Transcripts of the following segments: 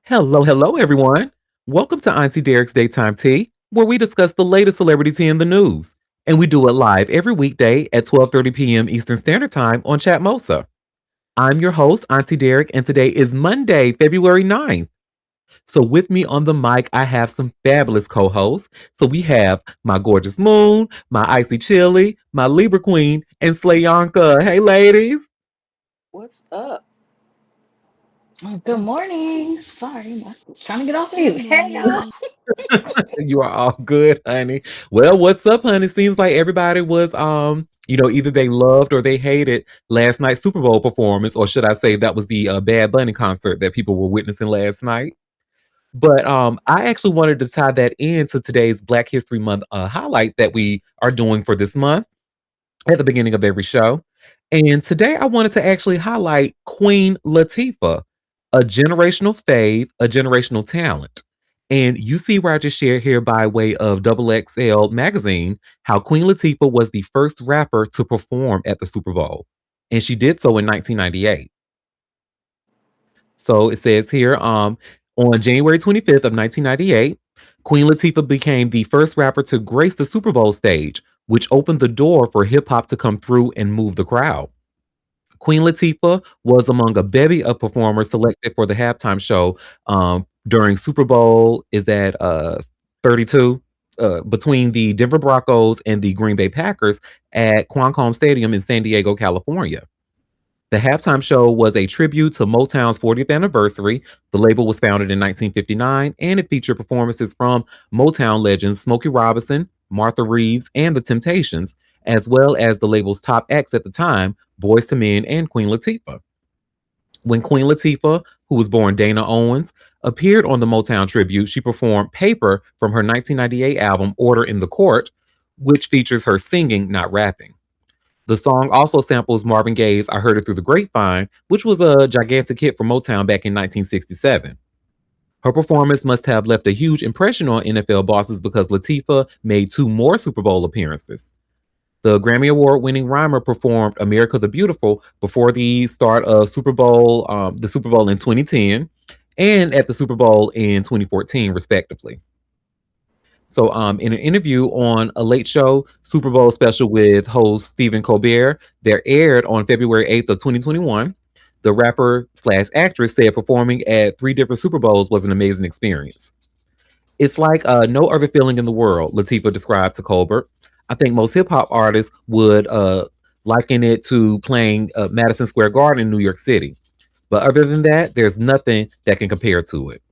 Hello, everyone. Welcome to Auntie Derek's Daytime Tea, where we discuss the latest celebrity tea in the news. And we do it live every weekday at 12:30 p.m. Eastern Standard Time on Chatmosa. I'm your host, Auntie Derek, and today is Monday, February 9th. So with me on the mic, I have some fabulous co-hosts. So we have my gorgeous Moon, my Icy Chili, my Libra Queen, and Slayanka. Hey, ladies. What's up? Good morning. Sorry, I was trying to get off Good mute. Hey, y'all. morning. You are all good, honey. Well, what's up, honey? Seems like everybody was either they loved or they hated last night's Super Bowl performance, or should I say that was the Bad Bunny concert that people were witnessing last night. But I actually wanted to tie that into today's Black History Month highlight that we are doing for this month at the beginning of every show. And today I wanted to actually highlight Queen Latifah, a generational fave, a generational talent. And you see where I just shared here by way of Double XL magazine how Queen Latifah was the first rapper to perform at the Super Bowl. And she did so in 1998. So it says here, on January 25th of 1998, Queen Latifah became the first rapper to grace the Super Bowl stage, which opened the door for hip hop to come through and move the crowd. Queen Latifah was among a bevy of performers selected for the halftime show during Super Bowl is at 32 between the Denver Broncos and the Green Bay Packers at Qualcomm Stadium in San Diego, California. The halftime show was a tribute to Motown's 40th anniversary. The label was founded in 1959 and it featured performances from Motown legends Smokey Robinson, Martha Reeves, and The Temptations, as well as the label's top acts at the time, Boyz II Men and Queen Latifah. When Queen Latifah, who was born Dana Owens, appeared on the Motown tribute, she performed Paper from her 1998 album Order in the Court, which features her singing, not rapping. The song also samples Marvin Gaye's I Heard It Through the Grapevine, which was a gigantic hit for Motown back in 1967. Her performance must have left a huge impression on NFL bosses because Latifah made two more Super Bowl appearances. The Grammy Award winning rhymer performed America the Beautiful before the start of the Super Bowl in 2010 and at the Super Bowl in 2014, respectively. So, in an interview on a late show Super Bowl special with host Stephen Colbert that aired on February 8th of 2021, the rapper slash actress said performing at three different Super Bowls was an amazing experience. It's like no other feeling in the world, Latifah described to Colbert. I think most hip hop artists would liken it to playing Madison Square Garden in New York City. But other than that, there's nothing that can compare to it.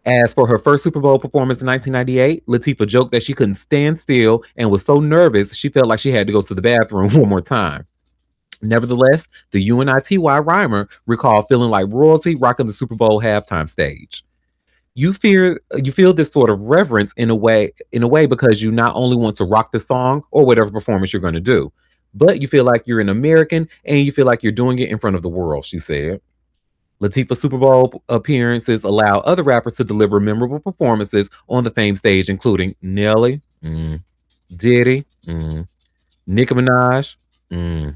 As for her first Super Bowl performance in 1998, Latifah joked that she couldn't stand still and was so nervous she felt like she had to go to the bathroom one more time. Nevertheless, the UNITY rhymer recalled feeling like royalty rocking the Super Bowl halftime stage. You feel this sort of reverence in a way because you not only want to rock the song or whatever performance you're going to do, but you feel like you're an American and you feel like you're doing it in front of the world, she said. Latifah's Super Bowl appearances allow other rappers to deliver memorable performances on the famed stage, including Nelly, Diddy, Nicki Minaj, mm,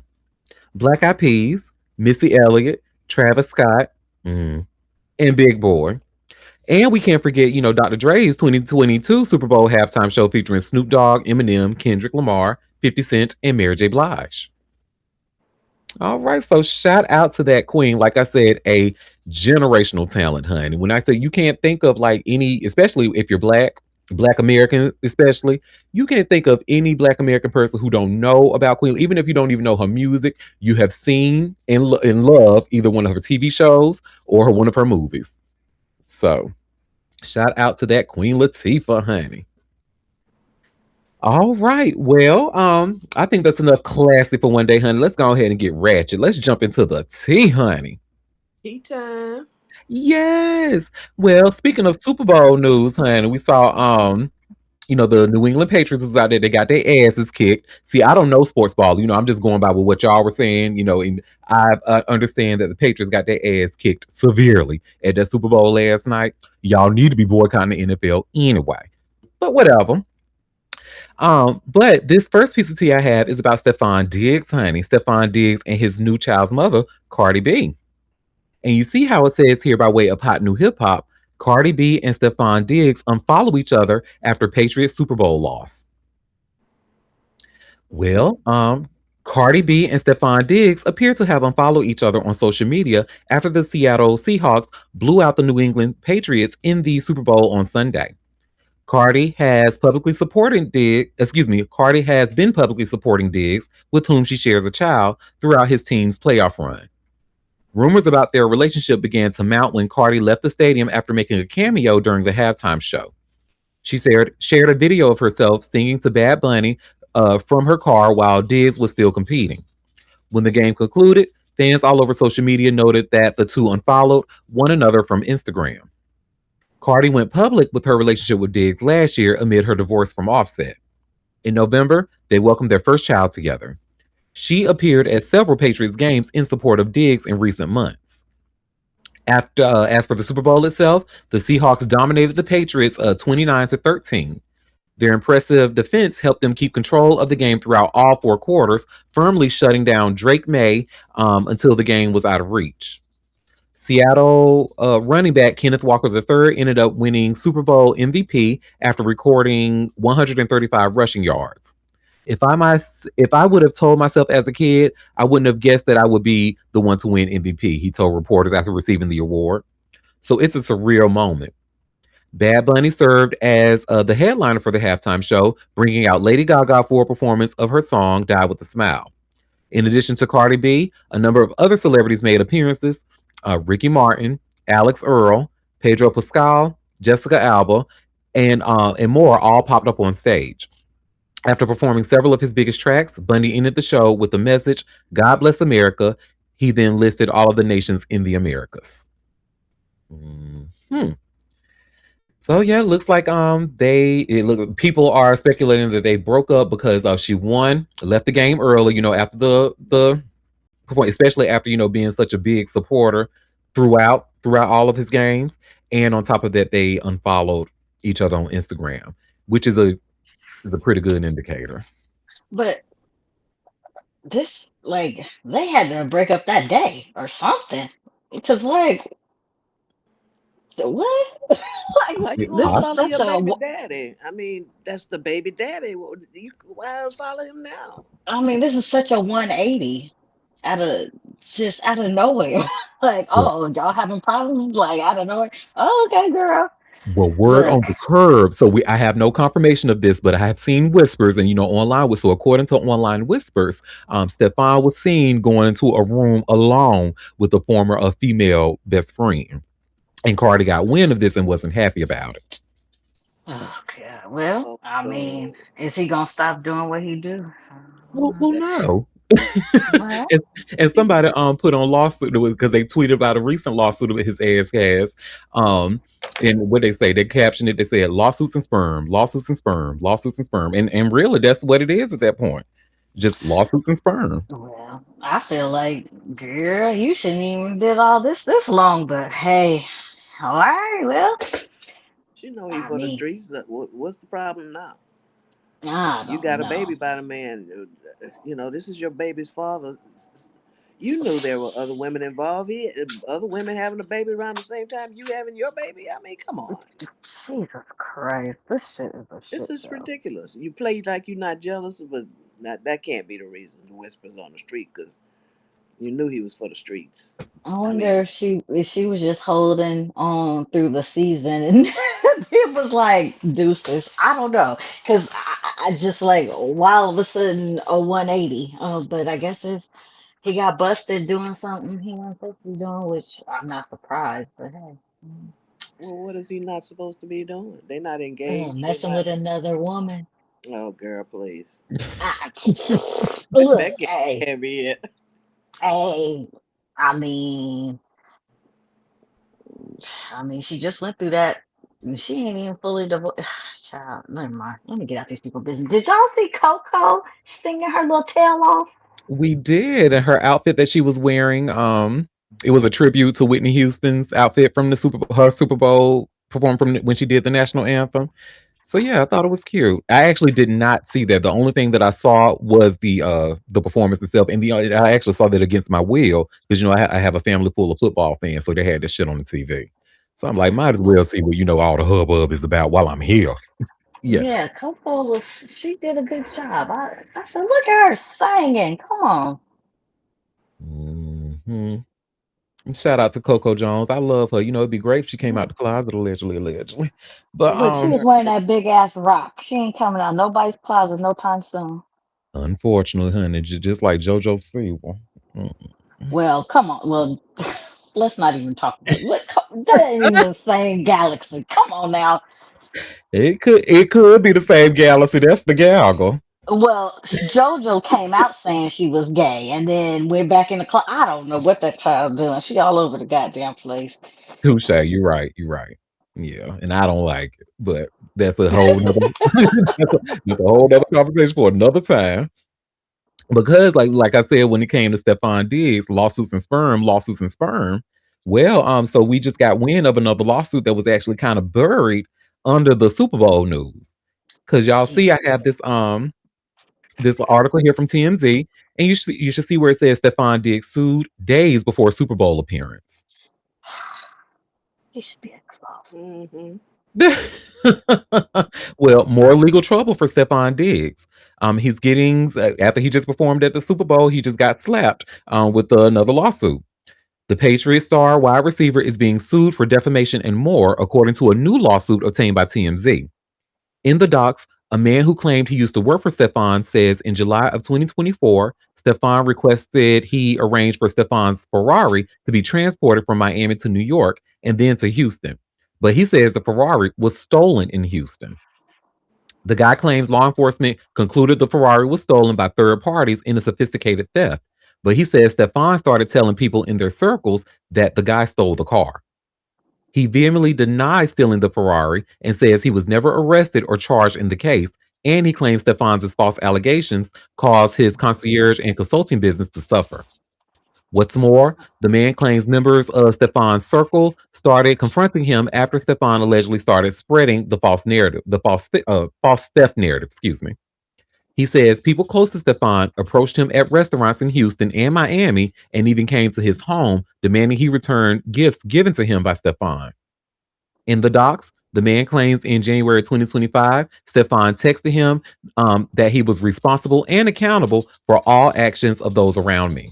Black Eyed Peas, Missy Elliott, Travis Scott, and Big Boy. And we can't forget, Dr. Dre's 2022 Super Bowl halftime show featuring Snoop Dogg, Eminem, Kendrick Lamar, 50 Cent, and Mary J. Blige. All right, so shout out to that queen. Like I said, a generational talent, honey. When I say you can't think of like any, especially if you're Black American, especially, you can't think of any Black American person who don't know about Queen. Even if you don't even know her music, you have seen and love either one of her TV shows or one of her movies. So shout out to that Queen Latifah, honey. All right. Well, I think that's enough classy for one day, honey. Let's go ahead and get ratchet. Let's jump into the tea, honey. Tea time. Yes. Well, speaking of Super Bowl news, honey, we saw the New England Patriots was out there. They got their asses kicked. See, I don't know sports ball. I'm just going by with what y'all were saying. And I understand that the Patriots got their ass kicked severely at that Super Bowl last night. Y'all need to be boycotting the NFL anyway. But whatever. But this first piece of tea I have is about Stephon Diggs, honey. Stephon Diggs and his new child's mother, Cardi B. And you see how it says here by way of hot new hip hop, Cardi B and Stephon Diggs unfollow each other after Patriots Super Bowl loss. Mm. Well, Cardi B and Stephon Diggs appear to have unfollowed each other on social media after the Seattle Seahawks blew out the New England Patriots in the Super Bowl on Sunday. Cardi has been publicly supporting Diggs, with whom she shares a child, throughout his team's playoff run. Rumors about their relationship began to mount when Cardi left the stadium after making a cameo during the halftime show. She shared a video of herself singing to Bad Bunny from her car while Diggs was still competing. When the game concluded, fans all over social media noted that the two unfollowed one another from Instagram. Cardi went public with her relationship with Diggs last year amid her divorce from Offset. In November, they welcomed their first child together. She appeared at several Patriots games in support of Diggs in recent months. As for the Super Bowl itself, the Seahawks dominated the Patriots 29-13. Their impressive defense helped them keep control of the game throughout all four quarters, firmly shutting down Drake May until the game was out of reach. Seattle running back Kenneth Walker III ended up winning Super Bowl MVP after recording 135 rushing yards. If I would have told myself as a kid, I wouldn't have guessed that I would be the one to win MVP, he told reporters after receiving the award. So it's a surreal moment. Bad Bunny served as the headliner for the halftime show, bringing out Lady Gaga for a performance of her song Die With a Smile. In addition to Cardi B, a number of other celebrities made appearances. Ricky Martin, Alex Earl, Pedro Pascal, Jessica Alba, and more all popped up on stage. After performing several of his biggest tracks, Bundy ended the show with the message, God bless America. He then listed all of the nations in the Americas. Hmm. So yeah, it looks like people are speculating that they broke up because she won, left the game early, after the perform, especially after being such a big supporter throughout all of his games, and on top of that, they unfollowed each other on Instagram, which is a pretty good indicator. But this, like, they had to break up that day or something. Because, like, what? Like, How you It gonna this is follow possible. such your a, baby daddy? I mean, that's the baby daddy. Why else follow him now? I mean, this is such a 180 out of just out of nowhere. Like, oh, y'all having problems? Like, out of nowhere. Oh, okay, girl. Well, word Look, on the curb. So I have no confirmation of this, but I have seen whispers, and online. So according to online whispers, Stefan was seen going into a room alone with a former female best friend, and Cardi got wind of this and wasn't happy about it. oh, God. Well, Oh, I mean, oh, is he gonna stop doing what he do? Well, that, no. Well, and, and somebody put on lawsuit because they tweeted about a recent lawsuit that his ass has. And what they say, they captioned it. They said lawsuits and sperm, lawsuits and sperm, lawsuits and sperm, and really that's what it is at that point, just lawsuits and sperm. well, I feel like, girl, you shouldn't even did all this long. But hey, all right. Well, you know he I for the mean, streets. What's the problem now? I You don't got a know. baby by the man. This is your baby's father. You knew there were other women involved. Other women having a baby around the same time you having your baby. I mean, come on. Jesus Christ, this shit is a This shit is show. ridiculous. You play like you're not jealous, but that can't be the reason. The whispers on the street, because you knew he was for the streets. I I wonder mean, if she was just holding on through the season and it was like deuces. I don't know, cause I just like why all of a sudden a 180. But I guess if he got busted doing something he wasn't supposed to be doing, which I'm not surprised. But hey, well, what is he not supposed to be doing? They're not engaged. They're messing not. with another woman. Oh, girl, please. I, look, That hey, can't be it. hey. I mean. I mean, she just went through that. And she ain't even fully divorced. Child, never mind. Let me get out these people business. Did y'all see Coco singing her little tail off? We did, and her outfit that she was wearing, it was a tribute to Whitney Houston's outfit from her Super Bowl perform from when she did the national anthem. So yeah, I thought it was cute. I actually did not see that. The only thing that I saw was the performance itself, and I actually saw that against my will because I have a family full of football fans, so they had this shit on the TV. So I'm like, might as well see what all the hubbub is about while I'm here. Yeah. Yeah, Coco was she did a good job. I said, look at her singing. Come on. hmm Shout out to Coco Jones. I love her. It'd be great if she came out the closet allegedly. But Look, she was wearing that big ass rock. She ain't coming out nobody's closet no time soon. unfortunately, honey, just like JoJo Siwa. Mm. Well, come on. Well, let's not even talk about that ain't even the same galaxy. Come on now. It could be the same galaxy. That's the Galgo. Well, JoJo came out saying she was gay and then went back in the closet. I don't know what that child doing. She all over the goddamn place. Touche. You're right. You're right. Yeah, and I don't like it, but that's a whole nother that's a whole other conversation for another time. Because like I said, when it came to Stephon Diggs, lawsuits and sperm. Well, so we just got wind of another lawsuit that was actually kind of buried under the Super Bowl news. Cause y'all see, I have Jesus. this article here from TMZ, and you should see where it says Stephon Diggs sued days before Super Bowl appearance. He should be exhausted. Mm-hmm. Well, more legal trouble for Stephon Diggs. He's getting after he just performed at the Super Bowl, he just got slapped with another lawsuit. The Patriots star wide receiver is being sued for defamation and more, according to a new lawsuit obtained by TMZ. In the docs, a man who claimed he used to work for Stefan says in July of 2024, Stefan requested he arrange for Stefan's Ferrari to be transported from Miami to New York and then to Houston. But he says the Ferrari was stolen in Houston. The guy claims law enforcement concluded the Ferrari was stolen by third parties in a sophisticated theft. But he says Stefan started telling people in their circles that the guy stole the car. He vehemently denies stealing the Ferrari and says he was never arrested or charged in the case. And he claims Stefan's false allegations caused his concierge and consulting business to suffer. What's more, the man claims members of Stefan's circle started confronting him after Stefan allegedly started spreading the false narrative, the false theft narrative. Excuse me. He says people close to Stefan approached him at restaurants in Houston and Miami and even came to his home demanding he return gifts given to him by Stefan. In the docs, the man claims in January 2025, Stefan texted him that he was responsible and accountable for all actions of those around me.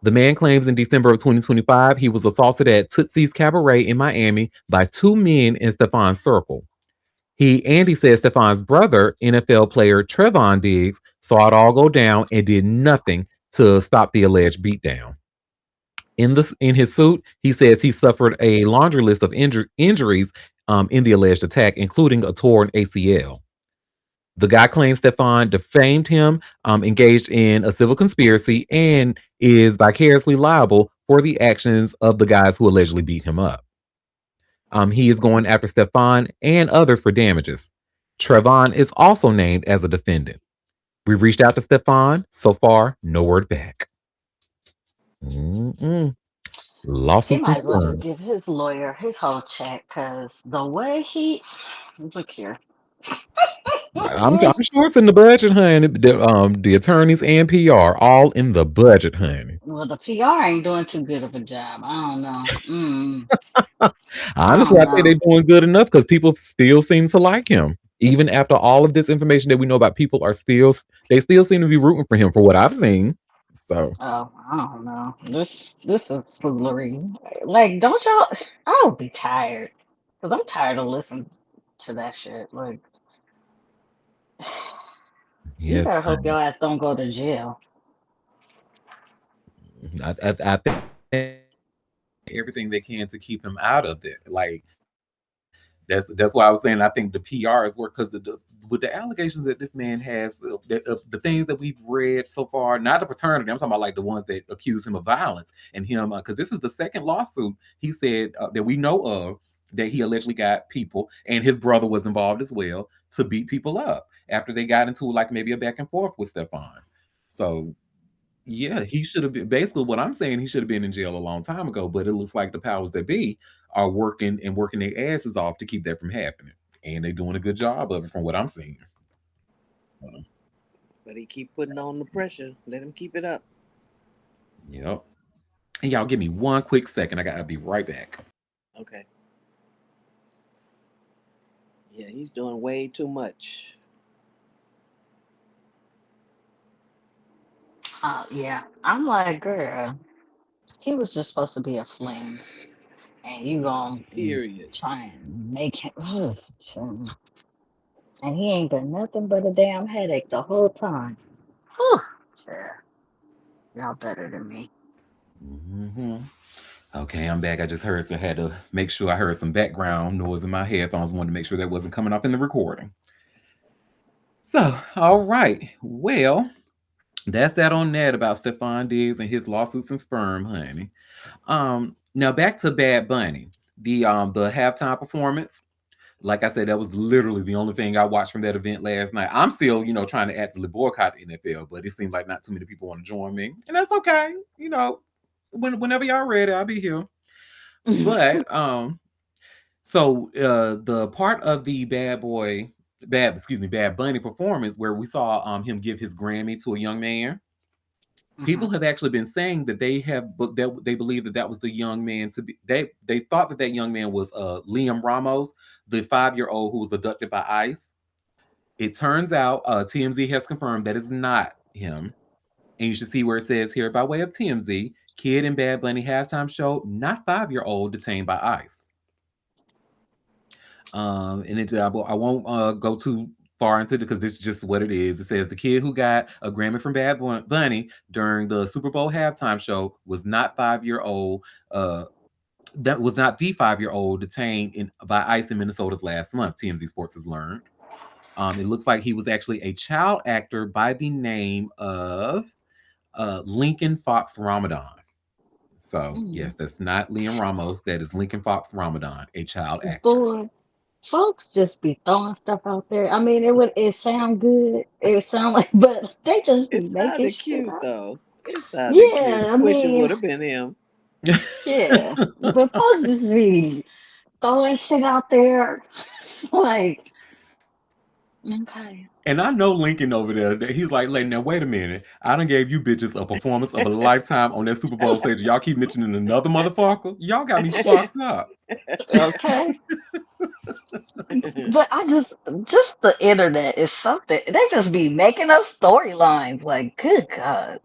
The man claims in December of 2025 he was assaulted at Tootsie's Cabaret in Miami by two men in Stefan's circle. He says Stefan's brother, NFL player Trevon Diggs, saw it all go down and did nothing to stop the alleged beatdown. In his suit, he says he suffered a laundry list of injuries in the alleged attack, including a torn ACL. The guy claims Stefan defamed him, engaged in a civil conspiracy, and is vicariously liable for the actions of the guys who allegedly beat him up. He is going after Stefan and others for damages. Trevon is also named as a defendant. We've reached out to Stefan. So far, no word back. Mm-mm. He Lawsuits and might as well just sperm. give his lawyer his whole check because the way he look here. I'm sure it's in the budget, honey. The attorneys and PR all in the budget, honey. Well, the PR ain't doing too good of a job. I don't know. I Honestly, don't I think they're know. doing good enough because people still seem to like him. Even after all of this information that we know about, people are still they still seem to be rooting for him for what I've seen. So Oh, I don't know. This is foolery. Like, don't y'all? I'll be tired because I'm tired of listening to that shit. Like, you yes, better hope your ass don't go to jail. I think everything they can to keep him out of it. Like that's why I was saying I think the PR is work because with the allegations that this man has, the things that we've read so far, not the paternity, I'm talking about like the ones that accuse him of violence and him because this is the second lawsuit he said that we know of that he allegedly got people and his brother was involved as well to beat people up after they got into like maybe a back and forth with Stefan. So yeah, he should have been basically what I'm saying, he should have been in jail a long time ago, but it looks like the powers that be are working and working their asses off to keep that from happening. and they're doing a good job of it from what I'm seeing. Uh, But he keep putting on the pressure. Let him keep it up. yep. And y'all give me one quick second. I gotta be right back. Okay. Yeah, he's doing way too much. Yeah. I'm like, girl, he was just supposed to be a fling, and you gonna Period. try and make him. And he ain't been nothing but a damn headache the whole time. Whew. Sure. Y'all better than me. Hmm. Okay, I'm back. I just heard, so I had to make sure I heard some background noise in my headphones. Wanted to make sure that wasn't coming up in the recording. So, all right. Well, that's that on that about Stephon Diggs and his lawsuits and sperm, honey. Now back to Bad Bunny. The halftime performance. Like I said, that was literally the only thing I watched from that event last night. I'm still, trying to actively boycott the NFL, but it seemed like not too many people want to join me, and that's okay. Whenever y'all ready, I'll be here. But the part of the Bad Bunny performance where we saw him give his Grammy to a young man. Hmm. People have actually been saying that they believe that was the young man to be. They thought that young man was Liam Ramos, the 5-year-old who was abducted by ICE. It turns out TMZ has confirmed that is not him, and you should see where it says here by way of TMZ: kid in Bad Bunny halftime show, not 5-year-old detained by ICE. I won't go too far into it because this is just what it is. It says the kid who got a Grammy from Bad Bunny during the Super Bowl halftime show was not 5-year old. That was not the 5-year old detained by ICE in Minnesota's last month. TMZ Sports has learned. It looks like he was actually a child actor by the name of Lincoln Fox Ramadan. So Mm. yes, that's not Liam Ramos. That is Lincoln Fox Ramadan, a child actor. Boy, folks just be throwing stuff out there. I mean, it sound good. It sound like, but they just It be making sounded shit cute up. though. It sounded cute. Yeah, I Wish it would mean, have been him. yeah. But folks just be throwing shit out there. Like, okay. And I know Lincoln over there. He's like, now wait a minute. I done gave you bitches a performance of a lifetime on that Super Bowl stage. Y'all keep mentioning another motherfucker. Y'all got me fucked up. Okay. But just the internet is something. They just be making up storylines. Like, good God.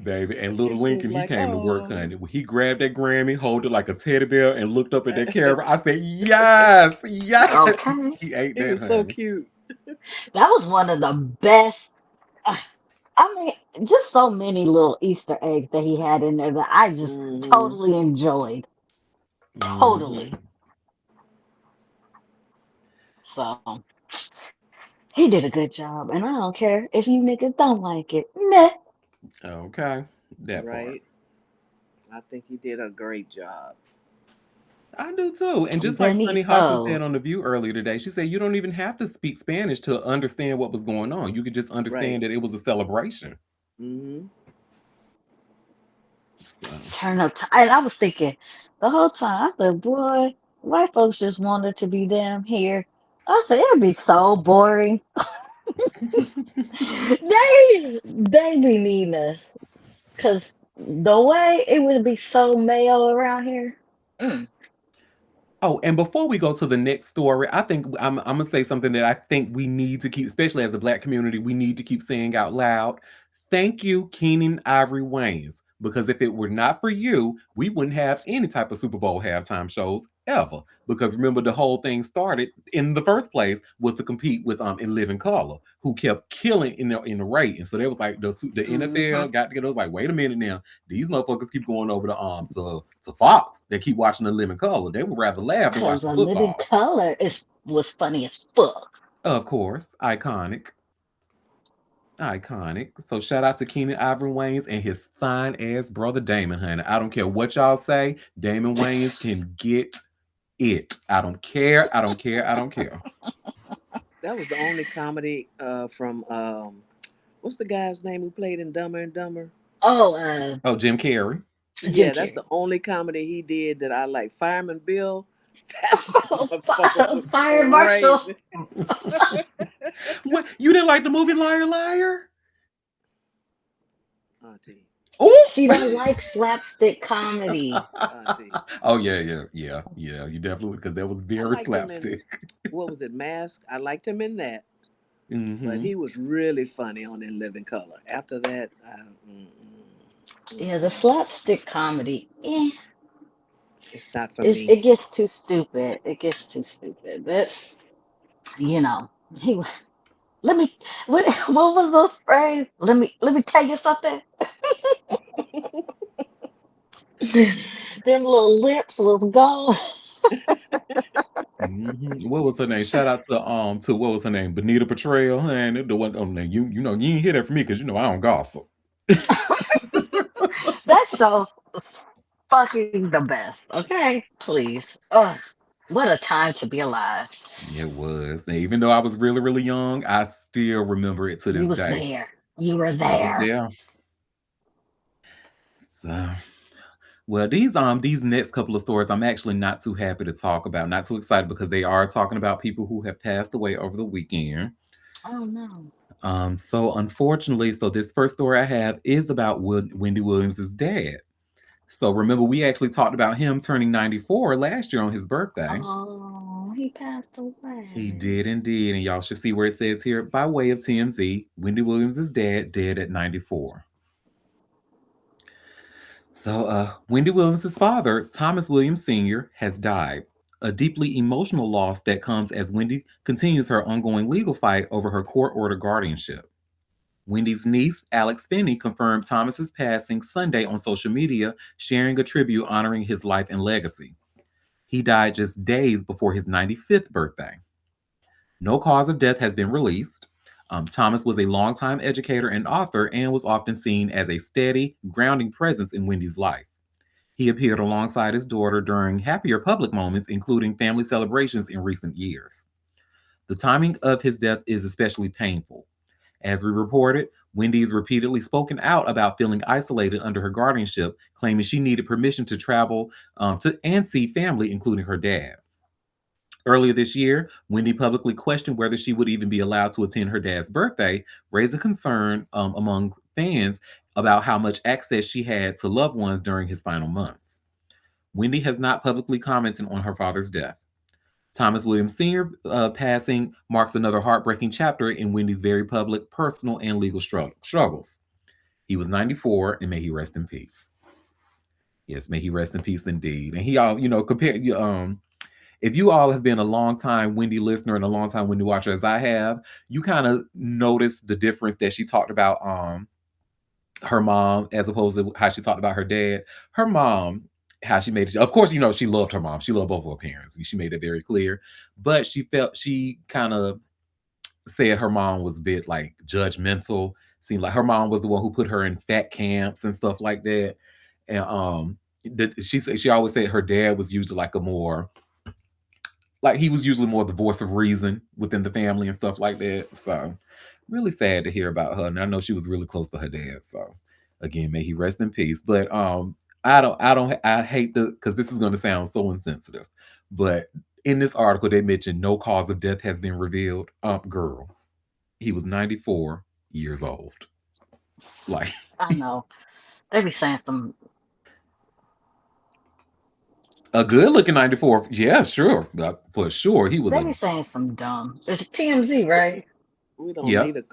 Baby. And little He was Lincoln, he like, came to work, "Oh, honey. When he grabbed that Grammy, hold it like a teddy bear, and looked up at that camera, I said, yes, yes. Okay. He ate he that, was so honey. cute." That was one of the best. uh, I mean, just so many little Easter eggs that he had in there that I just Hmm. totally enjoyed. Hmm. Totally. So he did a good job, and I don't care if you niggas don't like it. Meh. Okay. That part. Right. I think he did a great job. I do too. And just like Sunny Hostin said Benito. on The View earlier today, she said you don't even have to speak Spanish to understand what was going on. You could just Right. understand that it was a celebration. Hmm. So, Turn up. And I was thinking the whole time, I said, boy, white folks just wanted to be damn here. I said, it'd be so boring. They be needing us. Because the way it would be so male around here. Mm, oh, and before we go to the next story, I think I'm gonna say something that I think we need to keep, especially as a Black community, we need to keep saying out loud. Thank you, Keenan Ivory Wayans, because if it were not for you, we wouldn't have any type of Super Bowl halftime shows ever. Because remember, the whole thing started in the first place was to compete with In Living Color, who kept killing in the ratings. So they was like the hmm. NFL got together. Was like, wait a minute now, these motherfuckers keep going over to Fox. They keep watching the Living Color. They would rather laugh than watch Because the a living football. color was funny as fuck. Of course, iconic. Iconic. So shout out to Keenan Ivory Wayans and his fine ass brother Damon, honey. I don't care what y'all say. Damon Wayans can get it. I don't care. I don't care. I don't care. That was the only comedy from what's the guy's name who played in Dumber and Dumber? Oh, Oh, Jim Carrey. Jim Yeah, that's Carrey. the only comedy he did that I like. Fireman Bill. That motherfucker was Fire Marshal. crazy. What? You didn't like the movie Liar Liar? Auntie, Oh. She don't like slapstick comedy. Auntie. Oh yeah. You definitely would because that was I very liked him in, slapstick. what was it, Mask? I liked him in that, but Mm-hmm. he was really funny on In Living Color. After that, Yeah, the mm-mm. slapstick comedy. It's not for me. It gets too stupid. It gets too stupid. But you know, he wa- let me. What was the phrase? Let me tell you something. Them little lips was gone. What was her name? Shout out to what was her name? Benita Betrayal. And the one you know you ain't hear that from me because you know I don't gossip. That show was fucking the best. Okay, please. Ugh, what a time to be alive. It was. And even though I was really, really young, I still remember it to You this was day. there. You were I was there. there. So well, these next couple of stories I'm actually not too happy to talk about, not too excited because they are talking about people who have passed away over the weekend. Oh no. So unfortunately, so this first story I have is about Wendy Williams' dad. So remember, we actually talked about him turning 94 last year on his birthday. Oh, he passed He away. did indeed, and y'all should see where it says here by way of TMZ, Wendy Williams' dad dead at 94. So, Wendy Williams' father, Thomas Williams Sr., has died. A deeply emotional loss that comes as Wendy continues her ongoing legal fight over her court order guardianship. Wendy's niece, Alex Finney, confirmed Thomas's passing Sunday on social media, sharing a tribute honoring his life and legacy. He died just days before his 95th birthday. No cause of death has been released. Thomas was a longtime educator and author and was often seen as a steady, grounding presence in Wendy's life. He appeared alongside his daughter during happier public moments, including family celebrations in recent years. The timing of his death is especially painful. As we reported, Wendy's repeatedly spoken out about feeling isolated under her guardianship, claiming she needed permission to travel to and see family, including her dad. Earlier this year, Wendy publicly questioned whether she would even be allowed to attend her dad's birthday, raising concern among fans about how much access she had to loved ones during his final months. Wendy has not publicly commented on her father's death. Thomas Williams Sr. Passing marks another heartbreaking chapter in Wendy's very public, personal, and legal struggles. He was 94, and may he rest in peace. Yes, may he rest in peace indeed. And he all, compared if you all have been a long time Wendy listener and a long time Wendy watcher as I have, you kind of notice the difference that she talked about her mom as opposed to how she talked about her dad. Her mom, how she made it. Of course, she loved her mom. She loved both of her parents. She made it very clear. But she kind of said her mom was a bit like judgmental. Seemed like her mom was the one who put her in fat camps and stuff like that. And she always said her dad was usually like a more like he was usually more the voice of reason within the family and stuff like that. So really sad to hear about her. And I know she was really close to her dad. So again, may he rest in peace. But I hate the because this is gonna sound so insensitive. But in this article, they mentioned no cause of death has been revealed. Girl, he was 94 years old. Like I know. They be saying some. a good looking 94. Yeah, sure. For sure. He was They a be saying some dumb. It's TMZ, right? We don't yeah. need a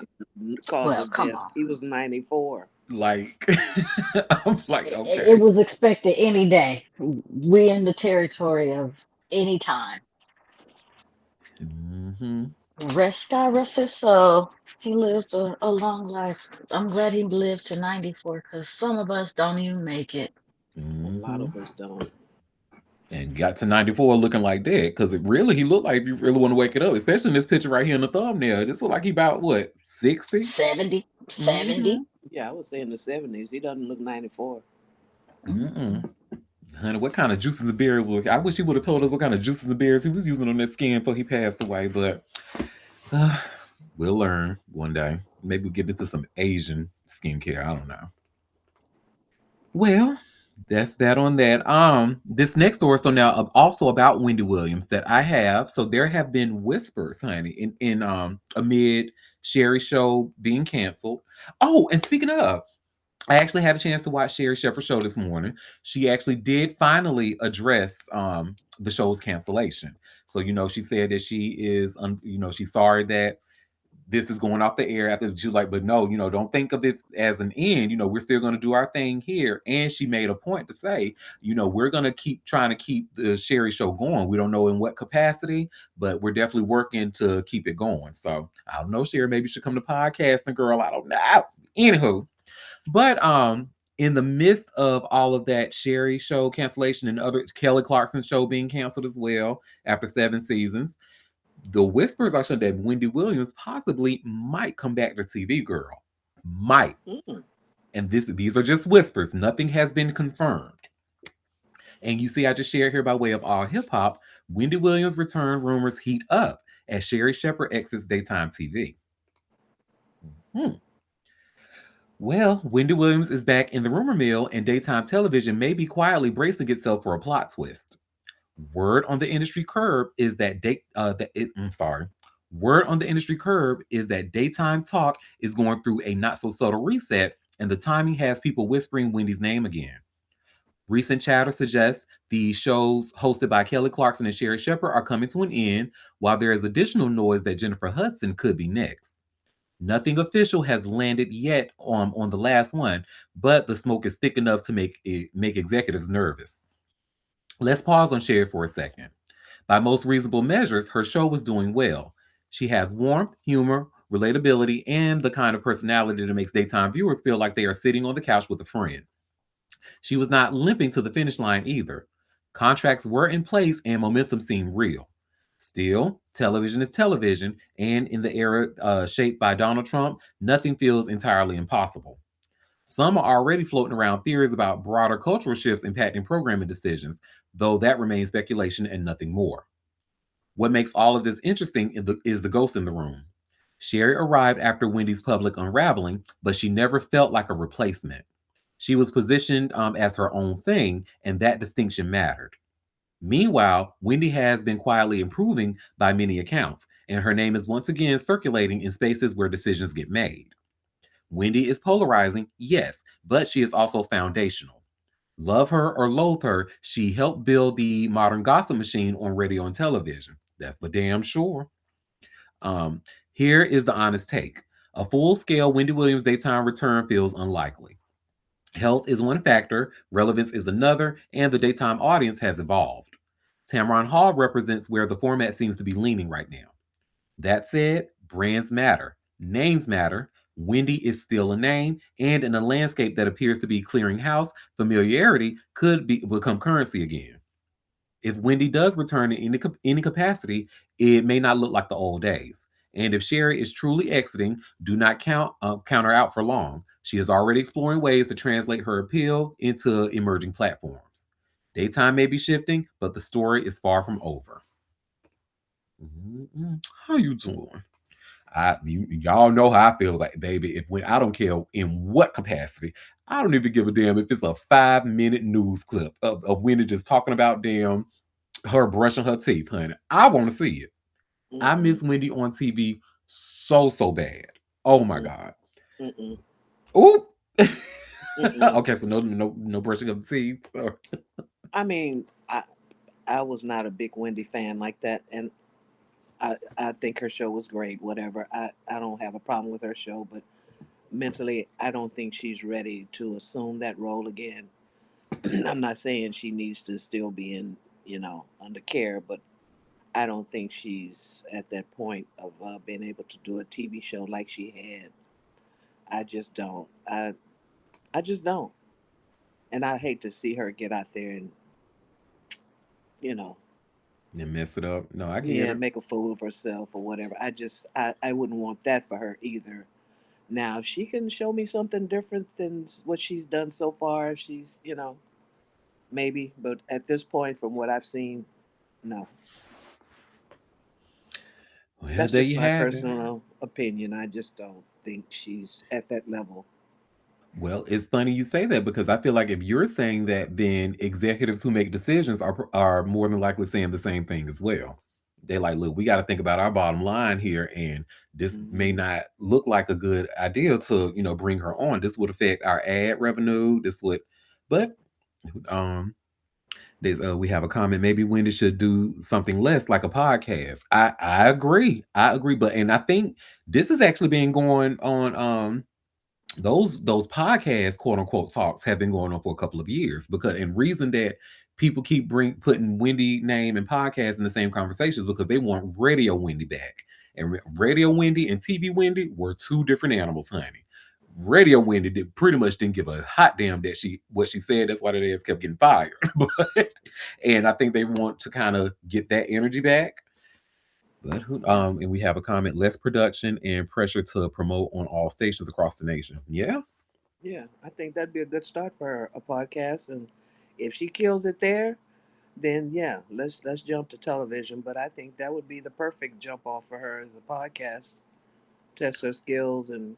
cause Well, of come death. on. He was 94. Like I'm like, It okay. was expected any day. We in the territory of any time. Hmm. God rest his soul. He lived a long life. I'm glad he lived to 94 because some of us don't even make it. A lot Hmm. of us don't. And got to 94 looking like that because it really he looked like if you really want to wake it up, especially in this picture right here in the thumbnail. This look like he about what 60. 70, Mm-hmm. 70. Yeah, I would say in the 70s. He doesn't look 94. Mm-mm. Honey, what kind of juices and beer? I wish he would have told us what kind of juices and beers he was using on that skin before he passed away. But uh, we'll learn one day. Maybe we'll get into some Asian skincare. I don't know. Well, That's that on that. This next story, so now also about Wendy Williams that I have. So there have been whispers, honey, in amid Sherry show being canceled. Oh, and speaking of, I actually had a chance to watch Sherry Shepherd's show this morning. She actually did finally address the show's cancellation. So she said that she is, she's sorry that this is going off the air. After she was like, but no, don't think of it as an end. We're still going to do our thing here. And she made a point to say, we're going to keep trying to keep the Sherry show going. We don't know in what capacity, but we're definitely working to keep it going. So I don't know, Sherry, maybe you should come to podcasting, girl. I don't know. Anywho, but in the midst of all of that Sherry show cancellation and other Kelly Clarkson show being canceled as well after 7 seasons, the whispers are showing that Wendy Williams possibly might come back to TV, girl. Might. Mm. And these are just whispers. Nothing has been confirmed. And you see, I just shared here by way of all hip hop, Wendy Williams' return rumors heat up as Sherry Shepherd exits daytime TV. Hmm. Well, Wendy Williams is back in the rumor mill, and daytime television may be quietly bracing itself for a plot twist. Word on the industry curb is that I'm sorry. Word on the industry curb is that daytime talk is going through a not so subtle reset, and the timing has people whispering Wendy's name again. Recent chatter suggests the shows hosted by Kelly Clarkson and Sherry Shepherd are coming to an end, while there is additional noise that Jennifer Hudson could be next. Nothing official has landed yet on the last one, but the smoke is thick enough to make executives nervous. Let's pause on Sherry for a second. By most reasonable measures, her show was doing well. She has warmth, humor, relatability, and the kind of personality that makes daytime viewers feel like they are sitting on the couch with a friend. She was not limping to the finish line either. Contracts were in place and momentum seemed real. Still, television is television, and in the era shaped by Donald Trump, nothing feels entirely impossible. Some are already floating around theories about broader cultural shifts impacting programming decisions, though that remains speculation and nothing more. What makes all of this interesting is the ghost in the room. Sherry arrived after Wendy's public unraveling, but she never felt like a replacement. She was positioned as her own thing, and that distinction mattered. Meanwhile, Wendy has been quietly improving by many accounts, and her name is once again circulating in spaces where decisions get made. Wendy is polarizing, yes, but she is also foundational. Love her or loathe her, she helped build the modern gossip machine on radio and television. That's for damn sure. Um, Here is the honest take. A full scale Wendy Williams daytime return feels unlikely. Health is one factor, relevance is another, and the daytime audience has evolved. Tamron Hall represents where the format seems to be leaning right now. That said, brands matter, names matter. Wendy is still a name, and in a landscape that appears to be clearing house, familiarity become currency again. If Wendy does return in any capacity, it may not look like the old days. And if Sherry is truly exiting, do not count her out for long. She is already exploring ways to translate her appeal into emerging platforms. Daytime may be shifting, but the story is far from over. How you doing? Y'all know how I feel about it, baby. If when I don't care in what capacity, I don't even give a damn if it's a 5 minute news clip of Wendy just talking about damn her brushing her teeth, honey. I want to see it. I Mm-mm. miss Wendy on TV so bad. Oh my Mm. god. Mm-mm. Oop. Mm-mm. Okay, so no brushing of the teeth. I mean, I was not a big Wendy fan like that, and I think her show was great. Whatever. I don't have a problem with her show, but mentally, I don't think she's ready to assume that role again. I'm not saying she needs to still be in, under care, but I don't think she's at that point of being able to do a TV show like she had. I just don't. I just don't. And I hate to see her get out there and, you know, You mess it up. No, I get yeah, it. make a fool of herself or whatever. I wouldn't want that for her either. Now, if she can show me something different than what she's done so far, she's, maybe. But at this point, from what I've seen, no. Well, That's there just you my have it. personal opinion. I just don't think she's at that level. Well, it's funny you say that because I feel like if you're saying that, then executives who make decisions are more than likely saying the same thing as well. They're like, look, we got to think about our bottom line here, and this may Hmm. not look like a good idea to bring her on. This would affect our ad revenue. This would, but um, we have a comment. Maybe Wendy should do something less like a podcast. I agree. I agree. But and I think this has actually been going on. Those podcast quote unquote talks have been going on for a couple of years because and reason that people keep putting Wendy name and podcast in the same conversations because they want radio Wendy back. And radio Wendy and TV Wendy were two different animals, honey. Radio Wendy pretty much didn't give a hot damn that she what she said. That's why the ass kept getting fired. But and I think they want to kind of get that energy back. But and we have a comment: less production and pressure to promote on all stations across the nation. Yeah. Yeah, I think that'd be a good start for her, a podcast, and if she kills it there, then yeah, let's jump to television. But I think that would be the perfect jump off for her as a podcast, test her skills, and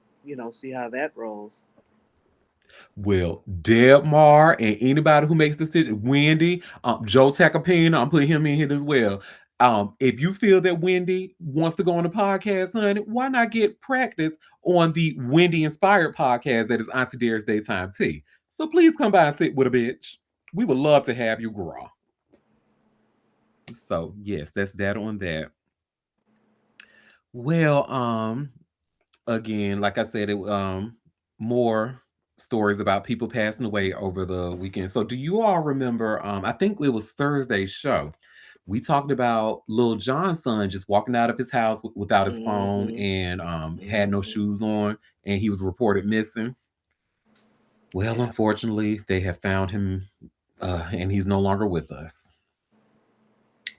see how that rolls. Well, Deb Mar and anybody who makes decisions, Wendy, Joe Tacopina, I'm putting him in here as well. If you feel that Wendy wants to go on a podcast, honey, why not get practice on the Wendy Inspired podcast that is Auntie Dare's Daytime Tea? So please come by and sit with a bitch. We would love to have you, girl. So yes, that's that on that. Well, again, like I said, more stories about people passing away over the weekend. So do you all remember I think it was Thursday's show. We talked about Lil Jon's son just walking out of his house without his phone Hmm. and had no Hmm. shoes on and he was reported missing. Well, Yeah. unfortunately, they have found him and he's no longer with us.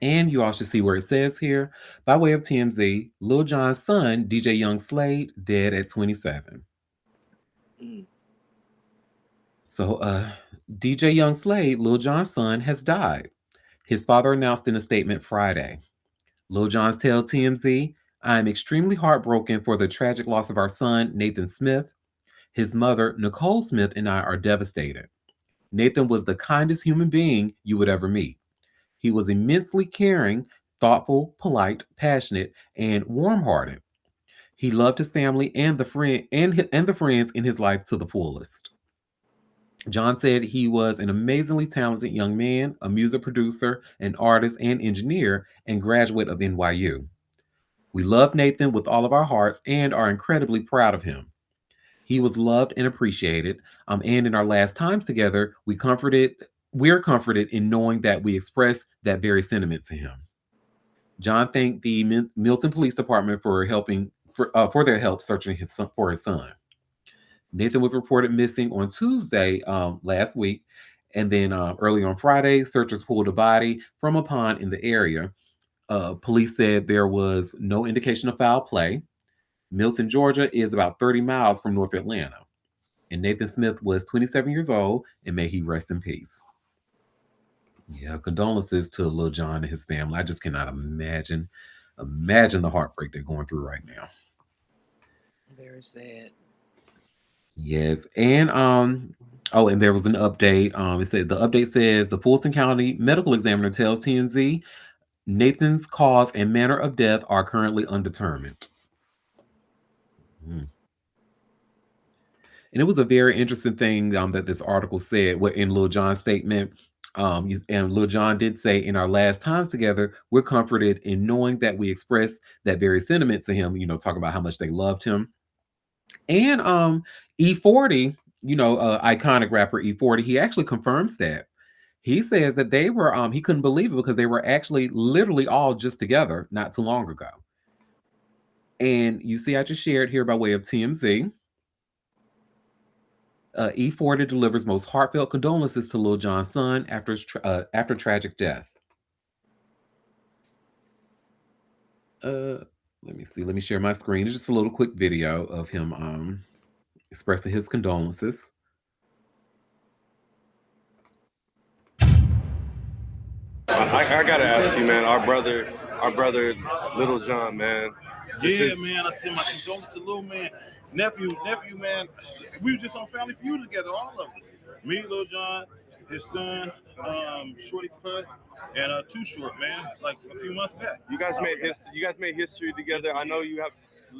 And you all should see where it says here, by way of TMZ, Lil Jon's son, DJ Young Slade, dead at 27. Mm. So, DJ Young Slade, Lil Jon's son, has died. His father announced in a statement Friday. Lil Jon's tell TMZ, I am extremely heartbroken for the tragic loss of our son, Nathan Smith. His mother, Nicole Smith, and I are devastated. Nathan was the kindest human being you would ever meet. He was immensely caring, thoughtful, polite, passionate, and warm-hearted. He loved his family and the friends in his life to the fullest. John said he was an amazingly talented young man, a music producer, an artist and engineer, and graduate of NYU. We love Nathan with all of our hearts and are incredibly proud of him. He was loved and appreciated. And in our last times together, we're comforted in knowing that we expressed that very sentiment to him. John thanked the Milton Police Department for their help searching for his son. Nathan was reported missing on Tuesday last week, and then early on Friday, searchers pulled a body from a pond in the area. Police said there was no indication of foul play. Milton, Georgia, is about 30 miles from North Atlanta, and Nathan Smith was 27 years old, and may he rest in peace. Yeah, condolences to Lil Jon and his family. I just cannot imagine the heartbreak they're going through right now. Very sad. Yes, and oh, and there was an update. It said the update says the Fulton County medical examiner tells TNZ Nathan's cause and manner of death are currently undetermined. Mm. And it was a very interesting thing that this article said in Lil Jon's statement. And Lil Jon did say, in our last times together, we're comforted in knowing that we expressed that very sentiment to him, talking about how much they loved him. And E40, iconic rapper E40, he actually confirms that. He says that they were, he couldn't believe it because they were actually literally all just together not too long ago. And you see, I just shared here by way of TMZ. E40 delivers most heartfelt condolences to Lil Jon's son after tragic death. Let me see. Let me share my screen. It's just a little quick video of him expressing his condolences. I gotta ask you, man. Our brother, Little Jon, man. Yeah, man. I send my condolences to little man. nephew, man. We were just on Family Feud together, all of us. Me, Lil John, his son, Shorty Cut, and Too Short, man. Like a few months back. You guys made history Yes, together. we I know did. you have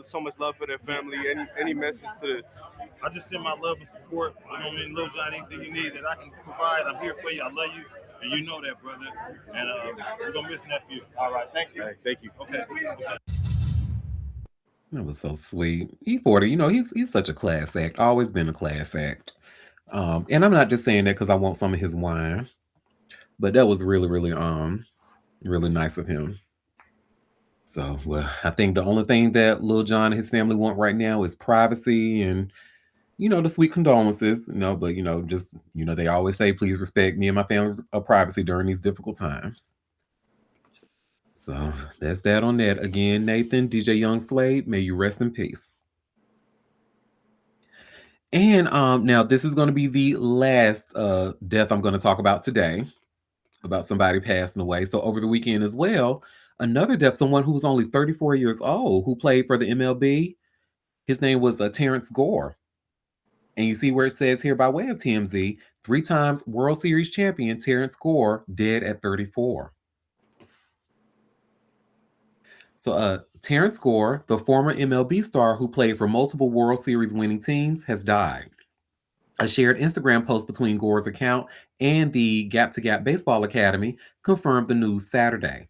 so much love for their family. Any message to the I just send my love and support. You know what I mean, Lil John, anything you need that I can provide, I'm here for you. I love you, and you know that, brother. And we're gonna miss nephew. All right, thank you. Hey, thank you. Okay. That was so sweet. E40, he's such a class act. Always been a class act. And I'm not just saying that because I want some of his wine, but that was really, really, really nice of him. So, well, I think the only thing that Lil Jon and his family want right now is privacy and the sweet condolences. But just they always say, please respect me and my family's privacy during these difficult times. So that's that on that. Again, Nathan, DJ Young Slade, may you rest in peace. And now this is going to be the last death I'm going to talk about today, about somebody passing away. So over the weekend as well, another death, someone who was only 34 years old, who played for the MLB. His name was Terrence Gore. And you see where it says here by way of TMZ, 3 times World Series champion Terrence Gore dead at 34. So Terrence Gore, the former MLB star who played for multiple World Series winning teams, has died. A shared Instagram post between Gore's account and the Gap to Gap Baseball Academy confirmed the news Saturday.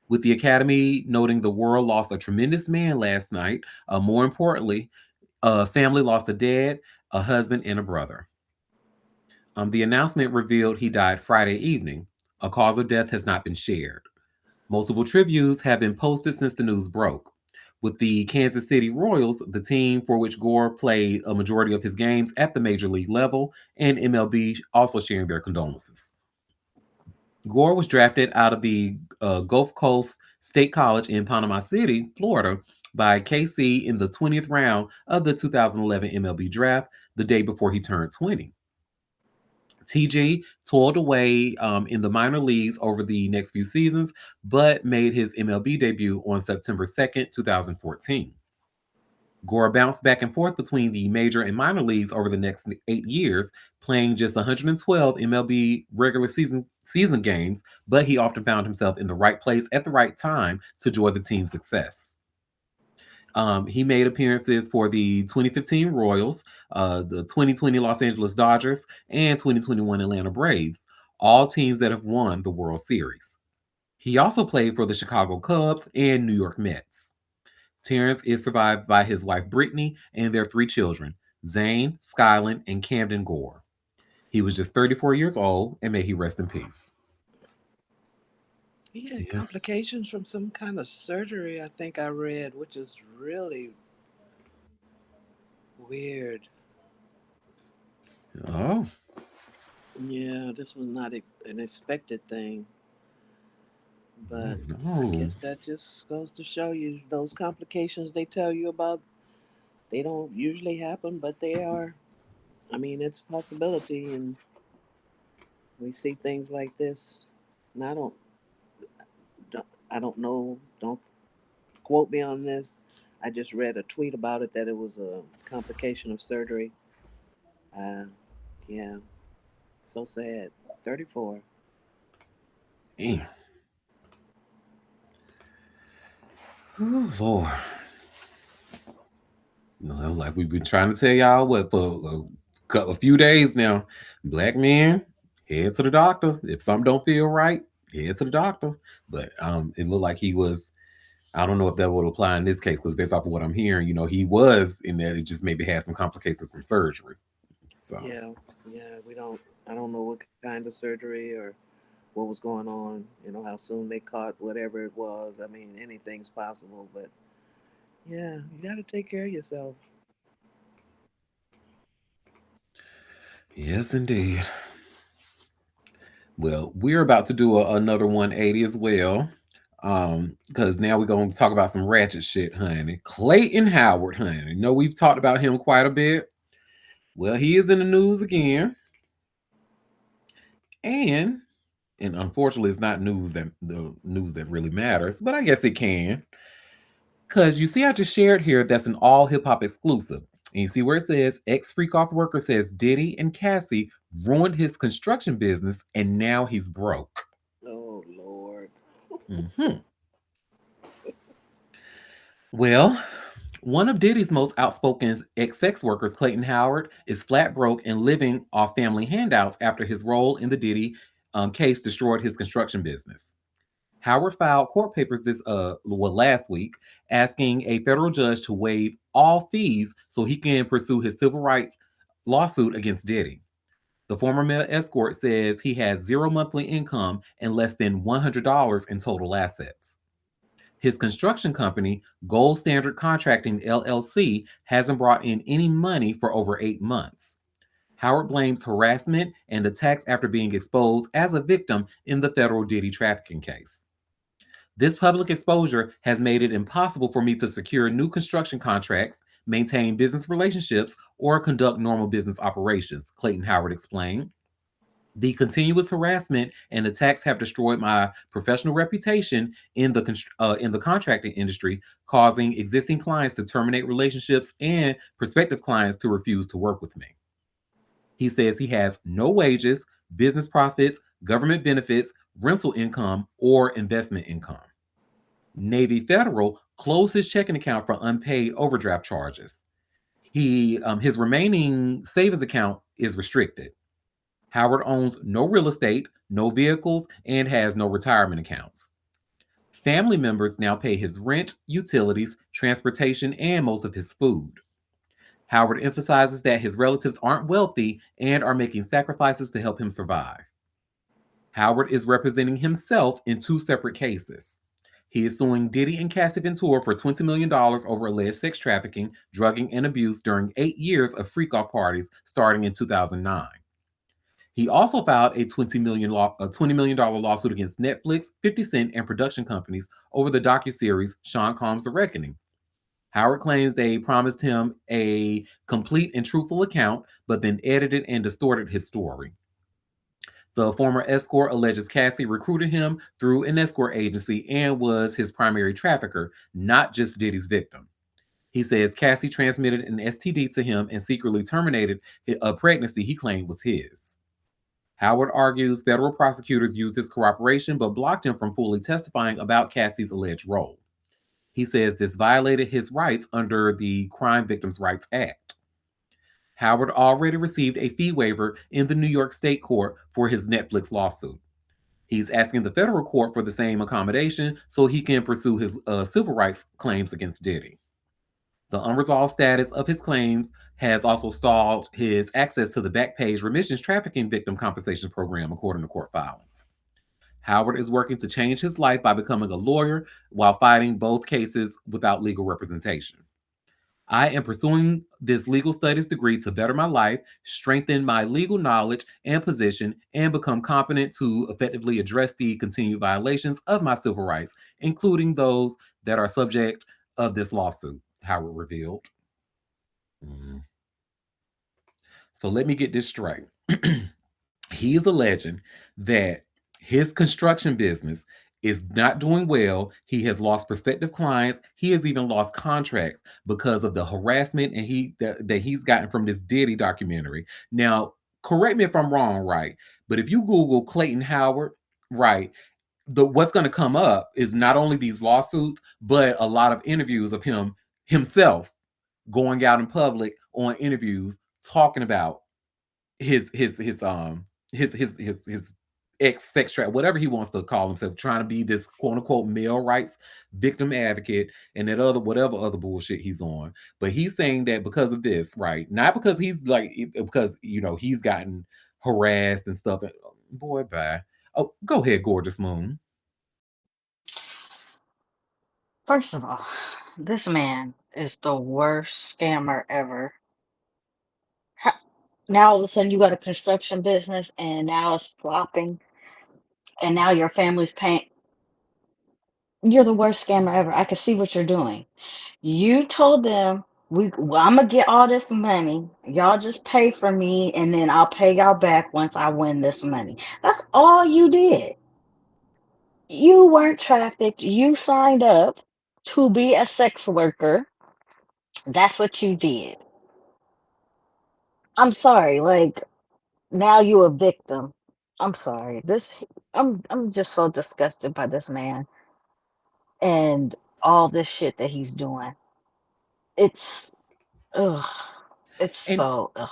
With the Academy noting the world lost a tremendous man last night, more importantly, a family lost a dad, a husband, and a brother. The announcement revealed he died Friday evening. A cause of death has not been shared. Multiple tributes have been posted since the news broke. With the Kansas City Royals, the team for which Gore played a majority of his games at the major league level, and MLB also sharing their condolences. Gore was drafted out of the Gulf Coast State College in Panama City, Florida, by KC in the 20th round of the 2011 MLB draft, the day before he turned 20. TG toiled away in the minor leagues over the next few seasons, but made his MLB debut on September 2nd, 2014. Gore bounced back and forth between the major and minor leagues over the next 8 years, playing just 112 MLB regular season games, but he often found himself in the right place at the right time to join the team's success. He made appearances for the 2015 Royals, the 2020 Los Angeles Dodgers, and 2021 Atlanta Braves, all teams that have won the World Series. He also played for the Chicago Cubs and New York Mets. Terrence is survived by his wife Brittany and their 3 children, Zane, Skyland, and Camden Gore. He was just 34 years old, and may he rest in peace. He had Yeah. complications from some kind of surgery, I think I read, which is really weird. Oh, Yeah, this was not an expected thing, but I no. guess that just goes to show you those complications they tell you about, they don't usually happen, but they are. I mean, it's a possibility, and we see things like this. And I don't know. Don't quote me on this. I just read a tweet about it that it was a complication of surgery. Uh, yeah, so sad. 34. Damn. Oh, Lord. Like we've been trying to tell y'all what for a few days now. Black men, head to the doctor. If something don't feel right, head to the doctor. But it looked like he was. I don't know if that would apply in this case because based off of what I'm hearing, he was in that. It just maybe had some complications from surgery. So Yeah, yeah. We don't. I don't know what kind of surgery or what was going on. You know how soon they caught whatever it was. I mean, anything's possible. But yeah, you got to take care of yourself. yes, indeed. Well, we're about to do another 180 as well. Because now we're gonna talk about some ratchet shit, honey. Clayton Howard, honey. We've talked about him quite a bit. Well, he is in the news again. And unfortunately it's not news that really matters, but I guess it can. Because you see, I just shared here that's an all hip hop exclusive. And you see where it says ex freak off worker says Diddy and Cassie ruined his construction business and now he's broke. Oh Lord. Hmm. Well, one of Diddy's most outspoken ex sex workers, Clayton Howard, is flat broke and living off family handouts after his role in the Diddy case destroyed his construction business. Howard filed court papers last week asking a federal judge to waive all fees so he can pursue his civil rights lawsuit against Diddy. The former male escort says he has zero monthly income and less than $100 in total assets. His construction company, Gold Standard Contracting LLC, hasn't brought in any money for over 8 months. Howard blames harassment and attacks after being exposed as a victim in the federal Diddy trafficking case. This public exposure has made it impossible for me to secure new construction contracts, maintain business relationships, or conduct normal business operations, Clayton Howard explained. The continuous harassment and attacks have destroyed my professional reputation in the contracting industry, causing existing clients to terminate relationships and prospective clients to refuse to work with me. He says he has no wages, business profits, government benefits, rental income, or investment income. Navy Federal closed his checking account for unpaid overdraft charges. His remaining savings account is restricted. Howard owns no real estate, no vehicles, and has no retirement accounts. Family members now pay his rent, utilities, transportation, and most of his food. Howard emphasizes that his relatives aren't wealthy and are making sacrifices to help him survive. Howard is representing himself in two separate cases. He is suing Diddy and Cassie Ventura for $20 million over alleged sex trafficking, drugging, and abuse during 8 years of freak-off parties starting in 2009. He also filed a $20 million lawsuit against Netflix, 50 Cent, and production companies over the docuseries Sean Combs The Reckoning. Howard claims they promised him a complete and truthful account, but then edited and distorted his story. The former escort alleges Cassie recruited him through an escort agency and was his primary trafficker, not just Diddy's victim. He says Cassie transmitted an STD to him and secretly terminated a pregnancy he claimed was his. Howard argues federal prosecutors used his cooperation but blocked him from fully testifying about Cassie's alleged role. He says this violated his rights under the Crime Victims' Rights Act. Howard already received a fee waiver in the New York State Court for his Netflix lawsuit. He's asking the federal court for the same accommodation so he can pursue his civil rights claims against Diddy. The unresolved status of his claims has also stalled his access to the Backpage Remissions Trafficking Victim Compensation Program, according to court filings. Howard is working to change his life by becoming a lawyer while fighting both cases without legal representation. I am pursuing this legal studies degree to better my life, strengthen my legal knowledge and position, and become competent to effectively address the continued violations of my civil rights, including those that are subject of this lawsuit, Howard revealed. Mm. So let me get this straight. He is alleging that his construction business is not doing well. He has lost prospective clients. He has even lost contracts because of the harassment and that he's gotten from this Diddy documentary. Now, correct me if I'm wrong, right? But if you Google Clayton Howard, right, what's going to come up is not only these lawsuits, but a lot of interviews of himself going out in public on interviews talking about his his his um his ex sex trap, whatever he wants to call himself, trying to be this quote unquote male rights victim advocate and that other whatever other bullshit he's on. But he's saying that because of this, right? Not because he's like because he's gotten harassed and stuff. Boy, bye. Oh, go ahead, gorgeous moon. First of all, this man is the worst scammer ever. How, now all of a sudden you got a construction business and now it's flopping and now your family's paying. You're the worst scammer ever. I can see what you're doing. You told them I'm gonna get all this money. Y'all just pay for me, and then I'll pay y'all back once I win this money. That's all you did. You weren't trafficked. You signed up. to be a sex worker. That's what you did. I'm sorry, like now you a victim. I'm sorry. I'm just so disgusted by this man and all this shit that he's doing. It's ugh. It's And so ugh.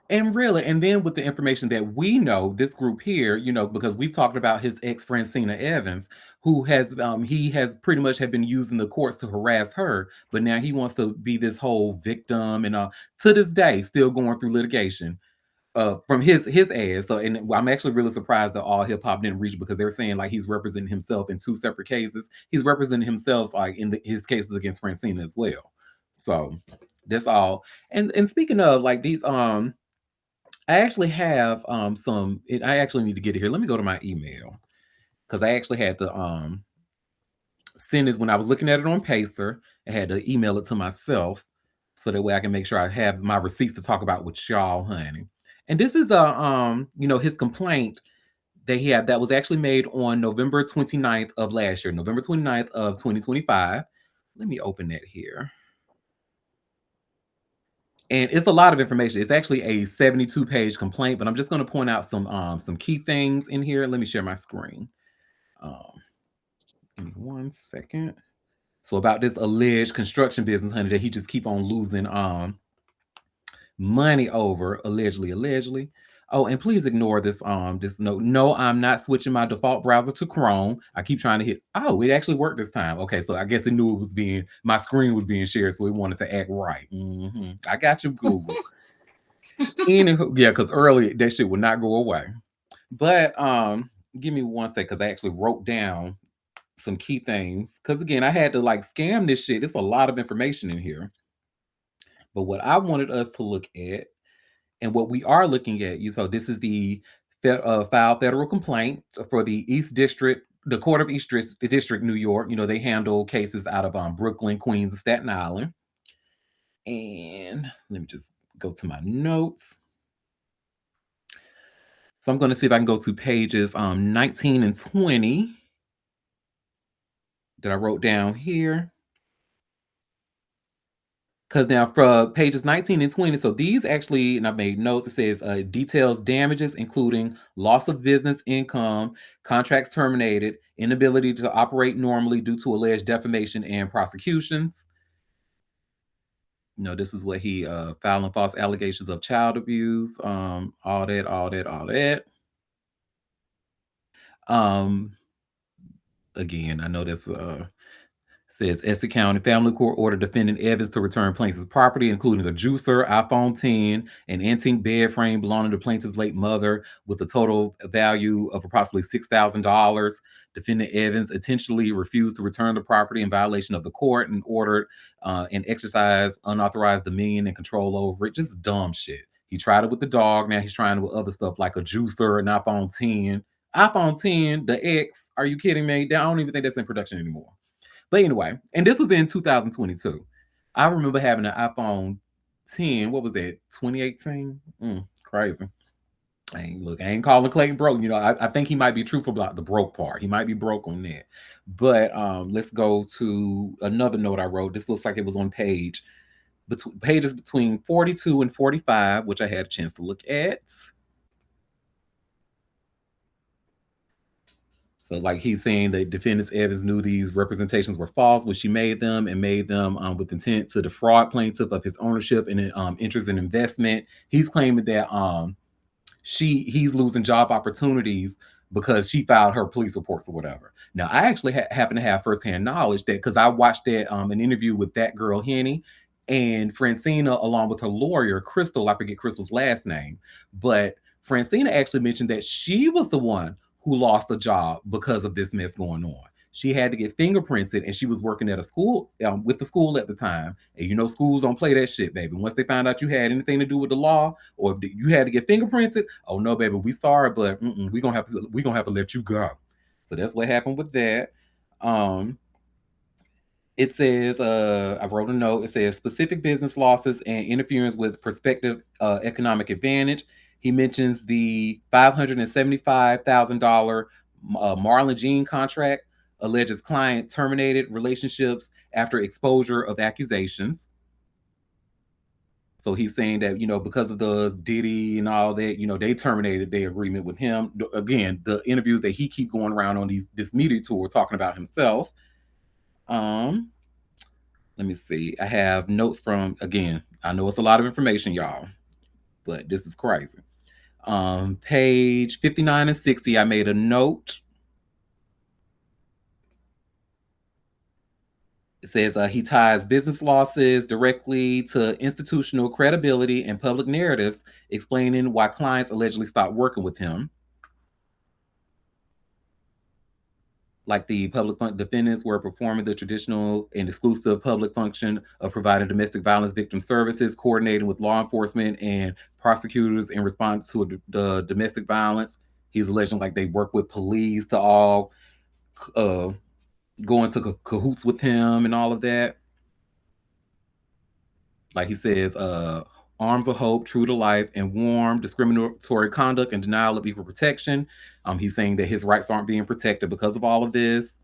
really, and then with the information that we know, this group here, because we've talked about his ex Francina Evans, who has he has pretty much have been using the courts to harass her, but now he wants to be this whole victim and to this day still going through litigation from his ass. So, and I'm actually really surprised that all hip hop didn't reach, because they're saying like he's representing himself in two separate cases. He's representing himself like in his cases against Francina as well. So that's all. And speaking of like these I actually have I actually need to get it here. Let me go to my email, because I actually had to send this when I was looking at it on Pacer. I had to email it to myself so that way I can make sure I have my receipts to talk about with y'all, honey. And this is his complaint that he had that was actually made on November 29th of last year, November 29th of 2025. Let me open that here. And it's a lot of information. It's actually a 72-page complaint, but I'm just going to point out some key things in here. Let me share my screen. Um, Give me 1 second. So about this alleged construction business, honey, that he just keep on losing money over, allegedly. Oh, and please ignore this note. No, I'm not switching my default browser to Chrome. I keep trying to hit. Oh, it actually worked this time. Okay, so I guess it knew my screen was being shared, so it wanted to act right. I got you, Google. Anywho, yeah, because earlier that shit would not go away. But give me 1 second, because I actually wrote down some key things. Because again, I had to like scam this shit. It's a lot of information in here. But what I wanted us to look at, and what we are looking at, so this is the filed federal complaint for the East District, the Court of East District, New York. They handle cases out of Brooklyn, Queens, and Staten Island. And let me just go to my notes. So I'm going to see if I can go to pages 19 and 20 that I wrote down here. Because now for pages 19 and 20, so these actually, and I made notes, it says details damages, including loss of business income, contracts terminated, inability to operate normally due to alleged defamation and prosecutions. This is what he filing false allegations of child abuse, all that. Again, I know this says Essex County Family Court ordered defendant Evans to return plaintiff's property, including a juicer, iPhone 10, an antique bed frame belonging to plaintiff's late mother, with a total value of approximately $6,000. Defendant Evans intentionally refused to return the property in violation of the court and ordered and exercised unauthorized dominion and control over it. Just dumb shit. He tried it with the dog. Now he's trying it with other stuff like a juicer, an iPhone 10. iPhone 10, the X. Are you kidding me? I don't even think that's in production anymore. But anyway, and this was in 2022. I remember having an iPhone 10. What was that? 2018? Crazy. I ain't calling Clayton broke. I think he might be truthful about the broke part. He might be broke on that. But let's go to another note I wrote. This looks like it was on pages between 42 and 45, which I had a chance to look at. So, like he's saying that defendants Evans knew these representations were false when she made them with intent to defraud plaintiff of his ownership and interest in investment. He's claiming that he's losing job opportunities because she filed her police reports or whatever. Now, I actually happen to have firsthand knowledge that because I watched that an interview with that girl Henny and Francina along with her lawyer Crystal. I forget Crystal's last name, but Francina actually mentioned that she was the one who lost a job because of this mess going on. She had to get fingerprinted, and she was working at a school with the school at the time. And schools don't play that shit, baby. Once they found out you had anything to do with the law or you had to get fingerprinted, oh no, baby, we sorry, but we gonna have to let you go. So that's what happened with that. It says, I wrote a note. It says specific business losses and interference with prospective economic advantage. He mentions the $575,000 Marlon Jean contract alleges client terminated relationships after exposure of accusations. So he's saying that, because of the Diddy and all that, they terminated their agreement with him. Again, the interviews that he keep going around on this media tour talking about himself. Let me see. I have notes from, again, I know it's a lot of information, y'all, but this is crazy. Page 59 and 60, I made a note. It says he ties business losses directly to institutional credibility and public narratives, explaining why clients allegedly stopped working with him. Like the public defendants were performing the traditional and exclusive public function of providing domestic violence victim services, coordinating with law enforcement and prosecutors in response to the domestic violence. He's alleging like they work with police to all go into cahoots with him and all of that. Like he says, arms of hope, true to life, and warm discriminatory conduct and denial of equal protection. He's saying that his rights aren't being protected because of all of this.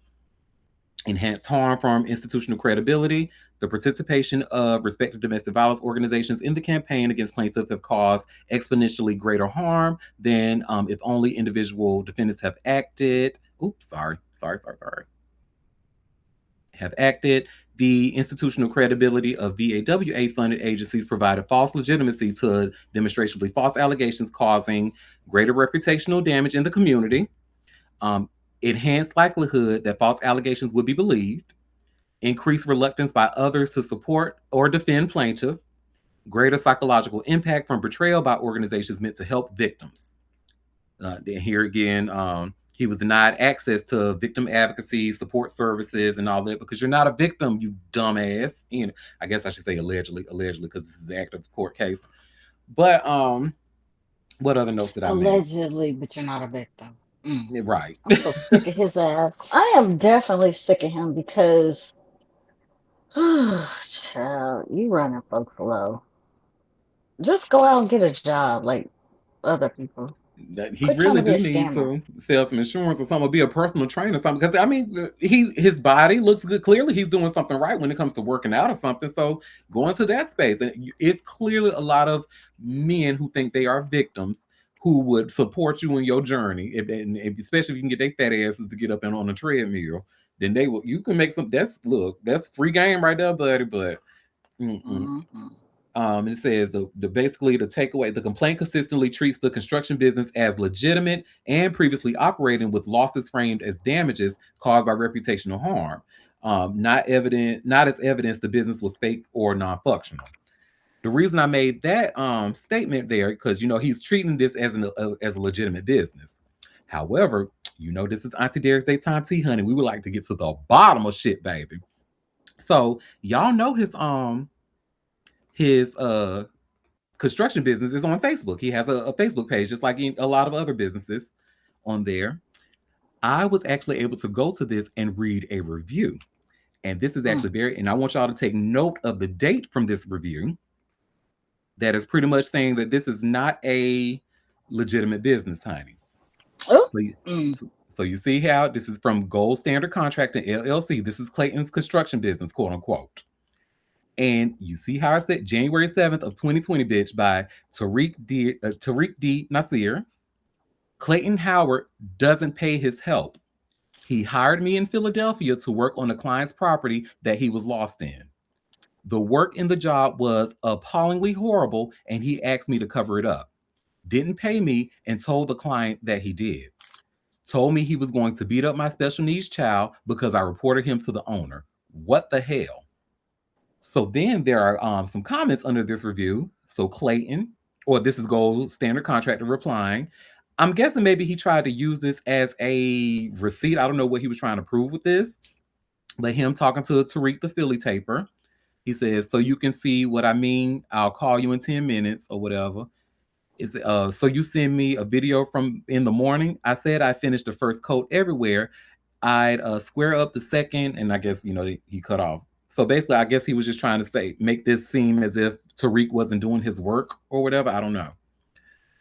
Enhanced harm from institutional credibility. The participation of respective domestic violence organizations in the campaign against plaintiff have caused exponentially greater harm than if only individual defendants have acted. Oops, sorry. Have acted. The institutional credibility of VAWA-funded agencies provided false legitimacy to demonstrably false allegations, causing greater reputational damage in the community. Enhanced likelihood that false allegations would be believed. Increased reluctance by others to support or defend plaintiff. Greater psychological impact from betrayal by organizations meant to help victims. Here again, he was denied access to victim advocacy, support services, and all that because you're not a victim, you dumbass. I guess I should say allegedly, because this is the active court case. But what other notes did I make? Allegedly, but you're not a victim. Right. I'm so sick of his ass. I am definitely sick of him because, child, you running folks low. Just go out and get a job like other people. He Quit trying really to be a do need scammer. to sell some insurance or something, or be a personal trainer or something. Because I mean, his body looks good. Clearly, he's doing something right when it comes to working out or something. So going to that space, and it's clearly a lot of men who think they are victims who would support you in your journey, and especially if you can get their fat asses to get up and on a treadmill, then they will. You can make some. That's free game right there, buddy. But. Mm-hmm. It says basically the takeaway, the complaint consistently treats the construction business as legitimate and previously operating with losses framed as damages caused by reputational harm. Not as evidence the business was fake or non-functional. The reason I made that statement there, because he's treating this as a legitimate business. However, this is Auntie Derek's Daytime Tea, honey. We would like to get to the bottom of shit, baby. So y'all know his construction business is on Facebook. He has a Facebook page, just like a lot of other businesses on there. I was actually able to go to this and read a review. And this is actually and I want y'all to take note of the date from this review. That is pretty much saying that this is not a legitimate business, honey. Oh. So you see how this is from Gold Standard Contracting LLC. This is Clayton's construction business, quote unquote. And you see how I said January 7th of 2020, bitch, by Tariq D. Nasir. Clayton Howard doesn't pay his help. He hired me in Philadelphia to work on a client's property that he was lost in. The work in the job was appallingly horrible, and he asked me to cover it up. Didn't pay me and told the client that he did. Told me he was going to beat up my special needs child because I reported him to the owner. What the hell? So then there are some comments under this review. So Clayton, or this is Gold Standard Contractor replying, I'm guessing maybe he tried to use this as a receipt. I don't know what he was trying to prove with this. But him talking to Tariq the Philly taper. He says, so you can see what I mean. I'll call you in 10 minutes or whatever. So you send me a video from in the morning. I said I finished the first coat everywhere. I'd square up the second, and I guess, he cut off. So basically, I guess he was just trying to make this seem as if Tariq wasn't doing his work or whatever. I don't know.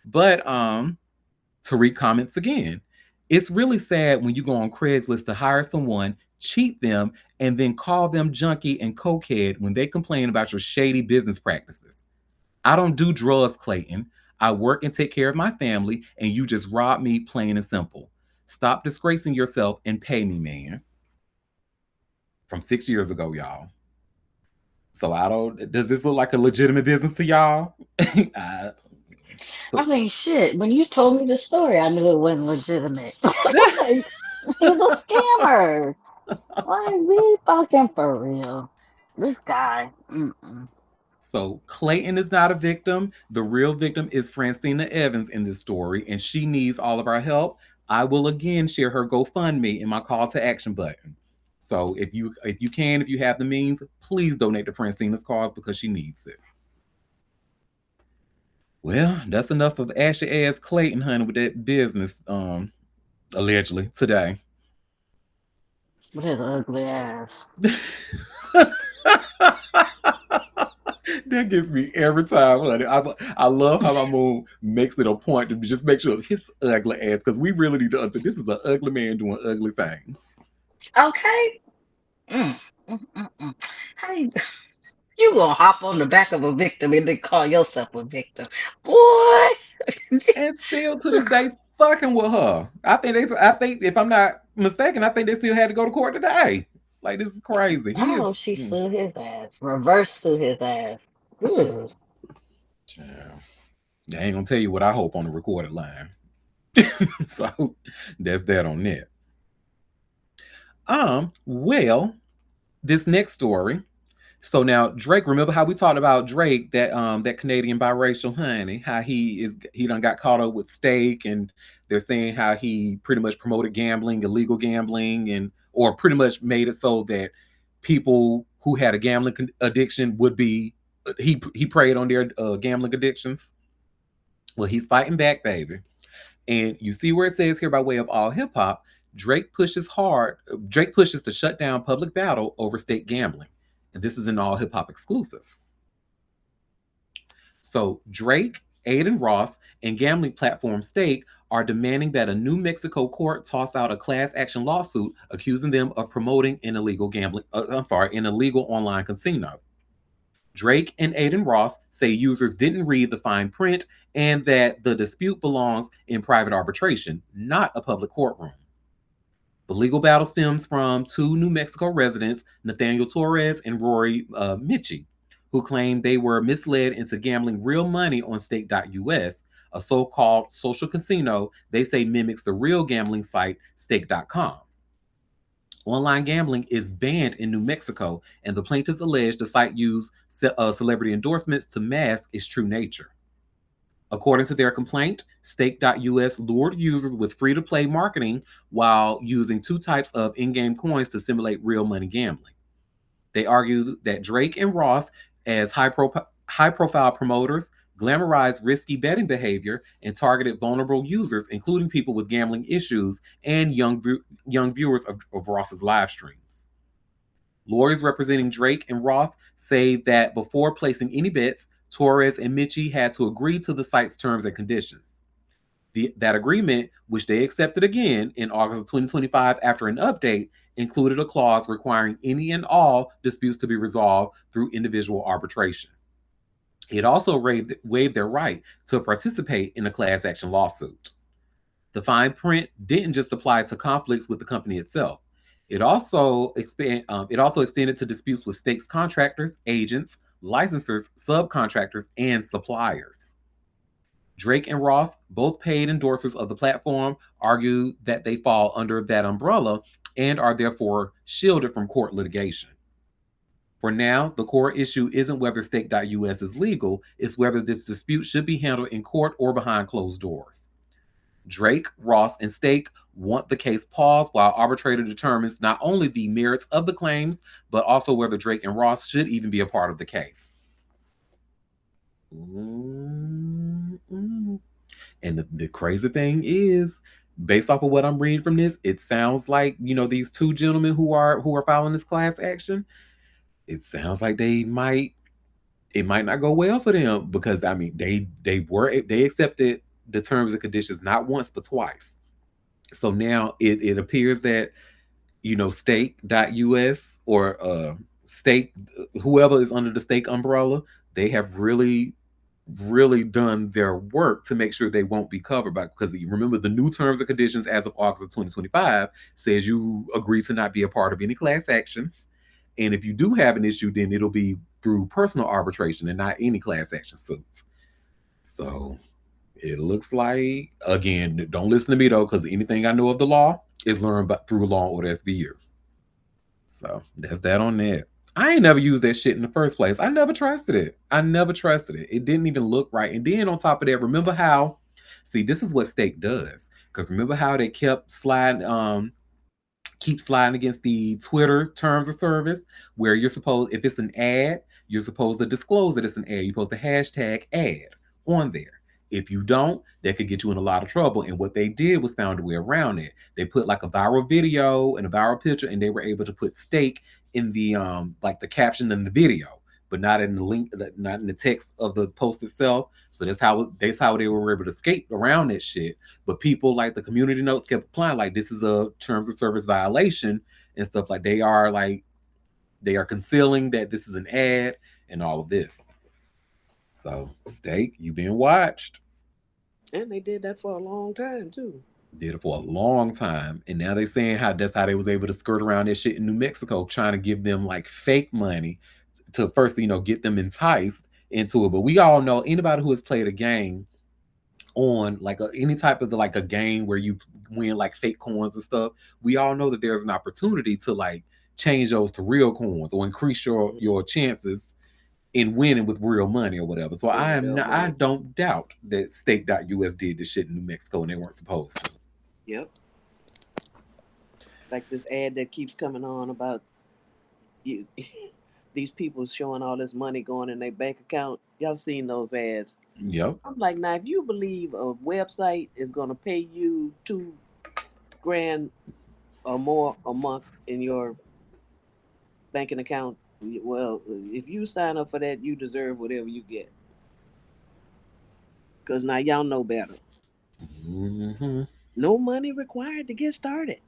But Tariq comments again. It's really sad when you go on Craigslist to hire someone, cheat them, and then call them junkie and cokehead when they complain about your shady business practices. I don't do drugs, Clayton. I work and take care of my family, and you just robbed me, plain and simple. Stop disgracing yourself and pay me, man. From 6 years ago, y'all. So I don't. Does this look like a legitimate business to y'all? I So, mean, shit. When you told me the story, I knew it wasn't legitimate. Like, he's a scammer. Like, we fucking for real. This guy. Mm-mm. so Clayton is not a victim. The real victim is Francina Evans in this story, and she needs all of our help. I will again share her GoFundMe in my call to action button. So if you have the means, please donate to Francina's cause because she needs it. Well, that's enough of ashy ass Clayton, honey, with that business, allegedly today. With his ugly ass. That gets me every time, honey. I love how my mom makes it a point to just make sure of his ugly ass because we really need to understand this is an ugly man doing ugly things. Okay. Mm. How you gonna hop on the back of a victim and then call yourself a victim, boy? And still to this day, fucking with her. I think if I'm not mistaken, I think they still had to go to court today. Like this is crazy. I He is. hope she sue his ass, reverse sue his ass. Ugh. Child. They ain't gonna tell you what I hope on the recorded line. So that's that on that. Well, this next story. So now Drake, remember how we talked about Drake, that Canadian biracial honey, how he done got caught up with Steak, and they're saying how he pretty much promoted gambling, illegal gambling, and or pretty much made it so that people who had a gambling addiction would be he preyed on their gambling addictions. Well, he's fighting back, baby. And you see where it says here by way of all hip hop, Drake pushes hard. Drake pushes to shut down public battle over state gambling. And this is an all hip hop exclusive. So Drake, Aiden Ross, and gambling platform Stake are demanding that a New Mexico court toss out a class action lawsuit accusing them of promoting an illegal an illegal online casino. Drake and Aiden Ross say users didn't read the fine print and that the dispute belongs in private arbitration, not a public courtroom. The legal battle stems from two New Mexico residents, Nathaniel Torres and Rory Mitchie, who claimed they were misled into gambling real money on Stake.us, a so called social casino they say mimics the real gambling site Stake.com. Online gambling is banned in New Mexico, and the plaintiffs allege the site used celebrity endorsements to mask its true nature. According to their complaint, Stake.us lured users with free to play marketing while using two types of in game coins to simulate real money gambling. They argue that Drake and Ross, as high profile promoters, glamorized risky betting behavior and targeted vulnerable users, including people with gambling issues and young viewers of Ross's live streams. Lawyers representing Drake and Ross say that before placing any bets, Torres and Mitchie had to agree to the site's terms and conditions. That agreement, which they accepted again in August of 2025 after an update, included a clause requiring any and all disputes to be resolved through individual arbitration. It also waived their right to participate in a class action lawsuit. The fine print didn't just apply to conflicts with the company itself. It also extended to disputes with stakes contractors, agents, licensors, subcontractors, and suppliers. Drake and Ross, both paid endorsers of the platform, argue that they fall under that umbrella and are therefore shielded from court litigation. For now, the core issue isn't whether Stake.us is legal, it's whether this dispute should be handled in court or behind closed doors. Drake, Ross, and Stake want the case paused while arbitrator determines not only the merits of the claims, but also whether Drake and Ross should even be a part of the case. Mm-mm. And the crazy thing is, based off of what I'm reading from this, it sounds like these two gentlemen who are filing this class action. It sounds like it might not go well for them because I mean they accepted the terms and conditions not once but twice. So now it appears that stake.us or stake, whoever is under the stake umbrella, they have really done their work to make sure they won't be covered by, because you remember the new terms and conditions as of August of 2025 says you agree to not be a part of any class actions. And if you do have an issue, then it'll be through personal arbitration and not any class action suits. So it looks like, again, don't listen to me though, because anything I know of the law is learned through Law and Order SVU. So that's that on that. I ain't never used that shit in the first place. I never trusted it. I never trusted it. It didn't even look right. And then on top of that, remember how, see, this is what Stake does. Because remember how they keep sliding against the Twitter terms of service, where you're supposed, if it's an ad, you're supposed to disclose that it's an ad. You're supposed to hashtag ad on there. If you don't, that could get you in a lot of trouble. And what they did was found a way around it. They put like a viral video and a viral picture, and they were able to put stake in the like the caption in the video, but not in the link, not in the text of the post itself. So that's how they were able to skate around that shit. But people like the community notes kept applying, like this is a terms of service violation and stuff, like they are concealing that this is an ad and all of this. So Stake, you being watched. And they did that for a long time too. Did it for a long time, and now they saying how that's how they was able to skirt around this shit in New Mexico, trying to give them like fake money to first, get them enticed into it. But we all know, anybody who has played a game on like any type of like a game where you win like fake coins and stuff, we all know that there's an opportunity to like change those to real coins or increase your chances in winning with real money or whatever. So With real I money. don't doubt that stake.us did this shit in New Mexico and they weren't supposed to. Yep. Like this ad that keeps coming on about you these people showing all this money going in their bank account. Y'all seen those ads? Yep. I'm like, now if you believe a website is gonna pay you 2 grand or more a month in your banking account, well, if you sign up for that, you deserve whatever you get. Cause now y'all know better. Hmm. No money required to get started.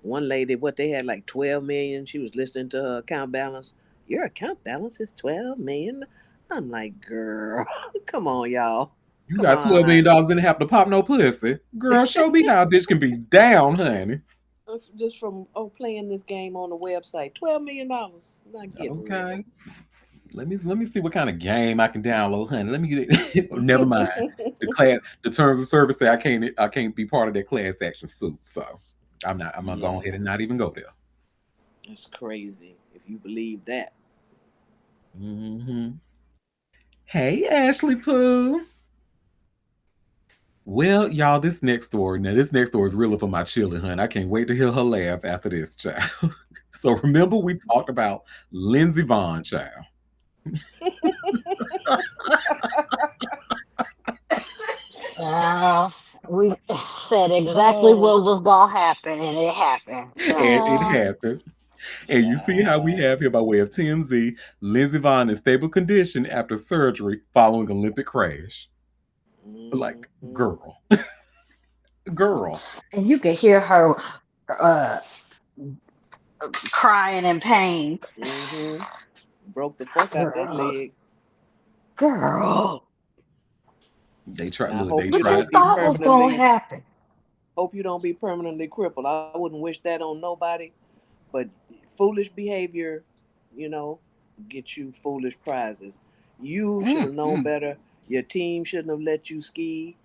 One lady, what they had like 12 million. She was listening to her account balance. Your account balance is 12 million. I'm like, girl, come on, y'all, You come got $12 million, on. didn't have to pop no pussy. Girl, show me how a bitch can be down, honey. Just from playing this game on the website, $12 million. Not get real. Okay. Let me see what kind of game I can download, honey. Let me get it. Never mind. The terms of service say I can't be part of that class action suit. So I'm gonna go ahead Yeah, and not even go there. that's crazy. If you believe that. Hmm. Hey, Ashley Pooh. Well, y'all, this next story is really for my children, hun. I can't wait to hear her laugh after this, child. So remember we talked about Lindsey Vaughn, child. Uh, we said exactly Oh, what was gonna happen, and it happened. And it Child, happened. And you see how we child. have here by way of TMZ, Lindsey Vaughn in stable condition after surgery following Olympic crash. Like, Hmm. girl, girl. and you could hear her uh, crying in pain. Hmm. Broke the fuck out that Girl, leg. girl, They try I look, they hope what you you tried. don't be thought was gonna permanently. happen? Hope you don't be permanently crippled. I wouldn't wish that on nobody. But foolish behavior, you know, get you foolish prizes. You should have known Mm-mm. better. Your team shouldn't have let you ski.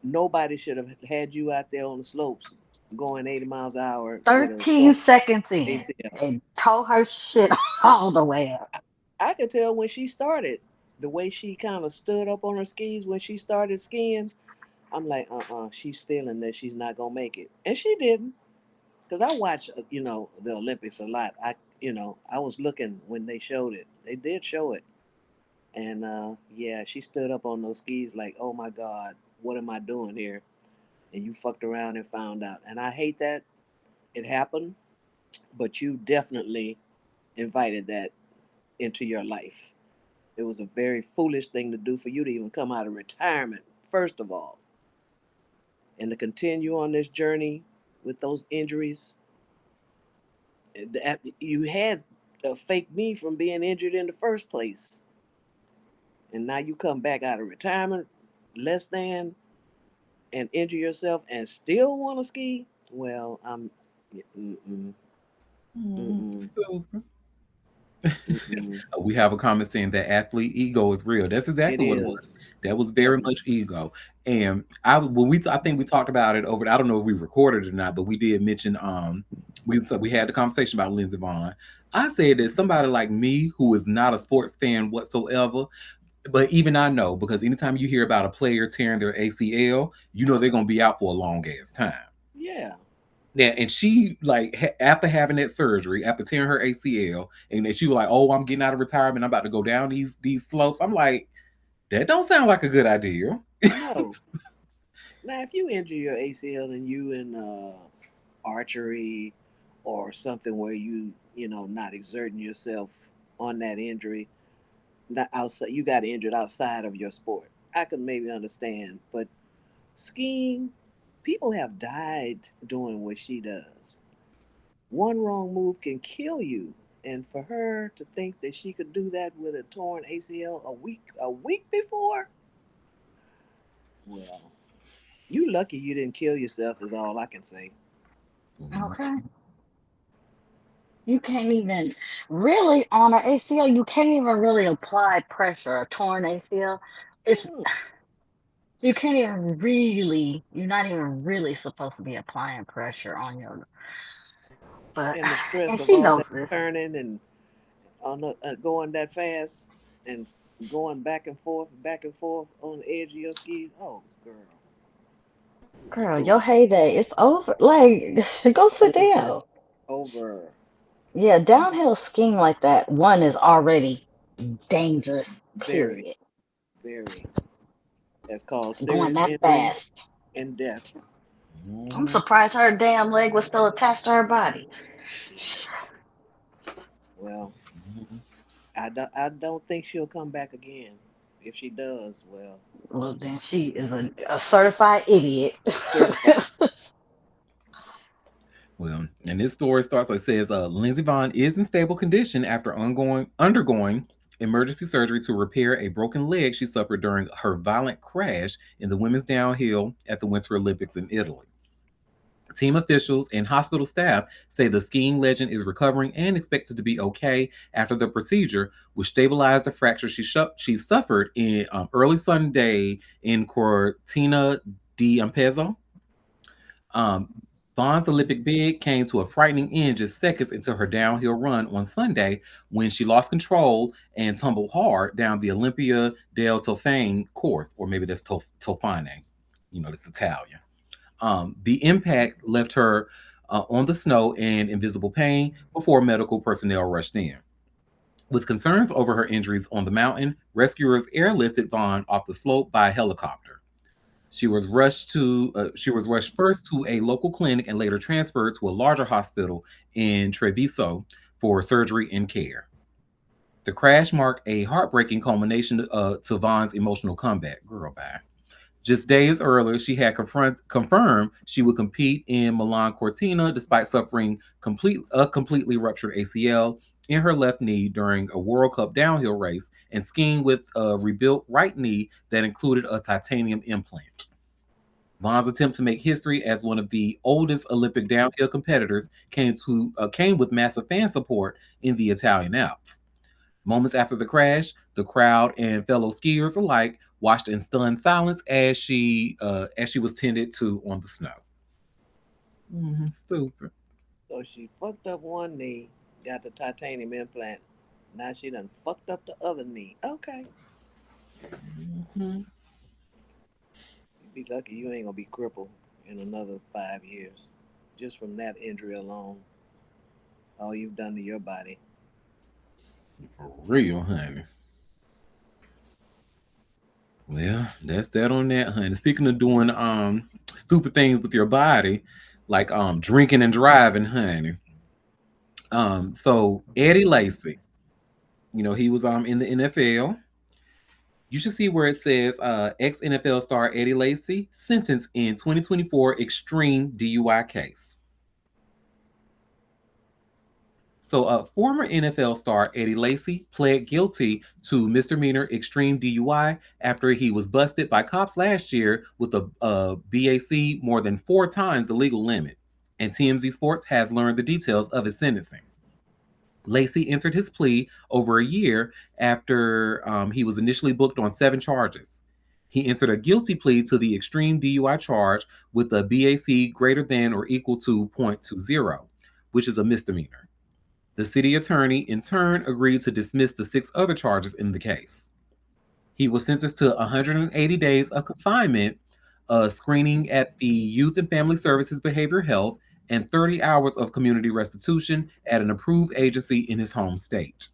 Nobody should have had you out there on the slopes going 80 miles an hour with a 13 torn seconds in, ACL. and tore her shit all the way up. I could tell when she started, the way she kind of stood up on her skis when she started skiing. I'm like, she's feeling that she's not gonna make it, and she didn't. Because I watch, the Olympics a lot. I was looking when they showed it. They did show it, and yeah, she stood up on those skis like, oh my God, what am I doing here? And you fucked around and found out, and I hate that it happened. But you definitely invited that into your life. It was a very foolish thing to do for you to even come out of retirement. First of all, and to continue on this journey with those injuries. You had a fake knee from being injured in the first place, and now you come back out of retirement less than and injure yourself and still want to ski. Well, I'm mm-mm, mm-mm, Super. mm-mm. We have a comment saying that athlete ego is real. That's It exactly what it was. is That was very definitely. much ego. And I think we talked about it over. I don't know if we recorded it or not, but we did mention we had the conversation about Lindsey Vaughn. I said that somebody like me who is not a sports fan whatsoever, but even I know because anytime you hear about a player tearing their ACL, you know they're gonna be out for a long ass time. Yeah. Yeah, and she like after having that surgery, after tearing her ACL, and then she was like, "Oh, I'm getting out of retirement. I'm about to go down these slopes." I'm like, that don't sound like a good idea. No. Now, if you injure your ACL and you in archery or something where you not exerting yourself on that injury, not outside, you got injured outside of your sport, I could maybe understand. But skiing, people have died doing what she does. One wrong move can kill you. And for her to think that she could do that with a torn ACL a week before, well, you lucky you didn't kill yourself is all I can say. Okay. You can't even really on an ACL. You can't even really apply pressure. A torn ACL, it's Mm-mm. you can't even really. You're not even really supposed to be applying pressure on your. But And the stress and of she all knows that this. turning and going that fast and going back and forth on the edge of your skis. Oh, girl, it's Girl, foolish. your heyday is over. Like, go sit Over, down. over. Yeah, downhill skiing like that, one is already dangerous, Very, period. very. That's called Going serious that injuries fast. and death. I'm Mhm. surprised her damn leg was still attached to her body. Shit. Well, Mhm. I don't think she'll come back again. If she does, well, Well, then she is a certified idiot. certified. Well, and this story starts. It says, Lindsey Vaughn is in stable condition after undergoing emergency surgery to repair a broken leg she suffered during her violent crash in the women's downhill at the Winter Olympics in Italy. Team officials and hospital staff say the skiing legend is recovering and expected to be okay after the procedure, which stabilized the fracture she suffered in early Sunday in Cortina d'Ampezzo. Um, Vaughn's Olympic bid came to a frightening end just seconds into her downhill run on Sunday when she lost control and tumbled hard down the Olympia del Tofane course, or maybe that's Tofane. You know, that's Italian. The impact left her on the snow in invisible pain before medical personnel rushed in. With concerns over her injuries on the mountain, rescuers airlifted Vaughn off the slope by helicopter. She was rushed first to a local clinic and later transferred to a larger hospital in Treviso for surgery and care. The crash marked a heartbreaking culmination to Vaughn's emotional comeback. Girl, bye. Just days earlier, she had confirmed she would compete in Milan Cortina despite suffering a completely ruptured ACL in her left knee during a World Cup downhill race and skiing with a rebuilt right knee that included a titanium implant. Vaughn's attempt to make history as one of the oldest Olympic downhill competitors came with massive fan support in the Italian Alps. Moments after the crash, the crowd and fellow skiers alike watched in stunned silence as she was tended to on the snow. Stupid. So she fucked up one knee, got the titanium implant. Now she done fucked up the other knee. Okay. Mhm. You be lucky you ain't gonna be crippled in another 5 years. Just from that injury alone. All you've done to your body. For real, honey. Well, that's that on that, honey. Speaking of doing stupid things with your body, like drinking and driving, honey. So Eddie Lacy, you know, he was in the NFL. You should see where it says ex NFL star Eddie Lacy sentenced in 2024 extreme DUI case. So, former NFL star Eddie Lacy pled guilty to misdemeanor extreme DUI after he was busted by cops last year with a BAC more than 4 times the legal limit. And TMZ Sports has learned the details of his sentencing. Lacy entered his plea over a year after he was initially booked on 7 charges. He entered a guilty plea to the extreme DUI charge with a BAC greater than or equal to .20, which is a misdemeanor. The city attorney, in turn, agreed to dismiss the 6 other charges in the case. He was sentenced to 180 days of confinement, a screening at the Youth and Family Services Behavioral Health, and 30 hours of community restitution at an approved agency in his home state.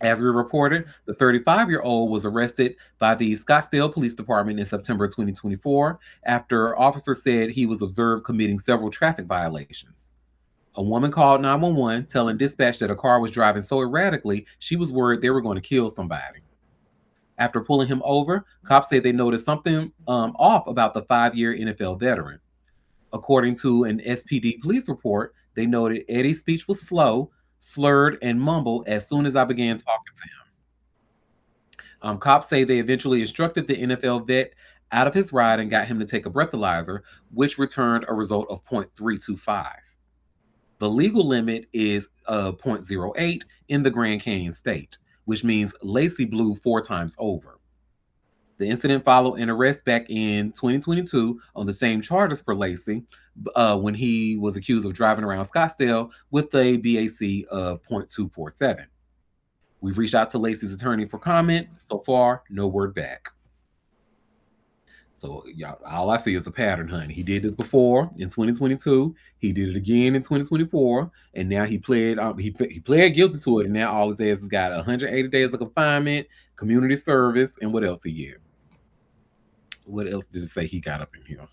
As we reported, the 35-year-old was arrested by the Scottsdale Police Department in September 2024 after officers said he was observed committing several traffic violations. A woman called 911 telling dispatch that a car was driving so erratically she was worried they were going to kill somebody. After pulling him over, cops said they noticed something off about the 5-year NFL veteran. According to an SPD police report, they noted Eddie's speech was slow, slurred, and mumbled as soon as I began talking to him. Cops say they eventually instructed the NFL vet out of his ride and got him to take a breathalyzer, which returned a result of .325. The legal limit is .08 in the Grand Canyon state, which means Lacy blew 4 times over. The incident followed an arrest back in 2022 on the same charges for Lacy when he was accused of driving around Scottsdale with a BAC of .247. We've reached out to Lacy's attorney for comment. So far, no word back. So y'all, all I see is a pattern, honey. He did this before in 2022. He did it again in 2024, and now he pled guilty to it. And now all his ass has got 180 days of confinement, community service, and what else he get? What else did it say he got up in here?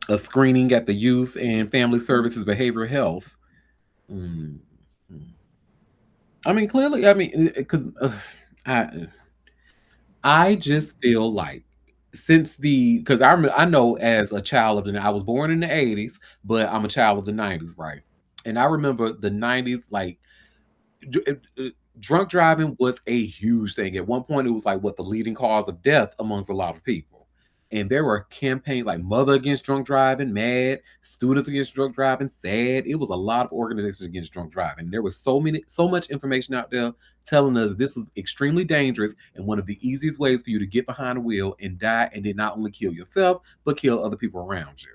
A screening at the Youth and Family Services Behavioral Health. I mean, clearly, I mean, because I just feel like since because I know as a child of I was born in the 80s, but I'm a child of the 90s, right? And I remember the 90s, like drunk driving was a huge thing. At one point, it was like what the leading cause of death amongst a lot of people. And there were campaigns like Mother Against Drunk Driving, MAD, Students Against Drunk Driving, SAD. It was a lot of organizations against drunk driving. There was so much information out there telling us this was extremely dangerous and one of the easiest ways for you to get behind the wheel and die and then not only kill yourself, but kill other people around you.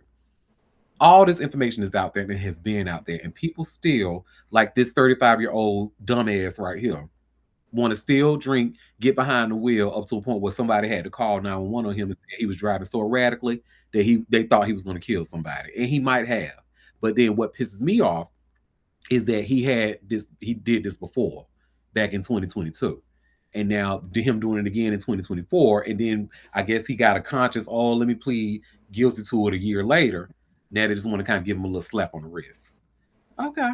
All this information is out there and has been out there, and people still, like this 35-year-old dumbass right here, want to still drink, get behind the wheel up to a point where somebody had to call 911 on him and say he was driving so erratically that they thought he was going to kill somebody, and he might have. But then what pisses me off is that he did this before, back in 2022. And now him doing it again in 2024. And then I guess he got a conscious, oh, let me plead guilty to it a year later. Now they just want to kind of give him a little slap on the wrist. Okay.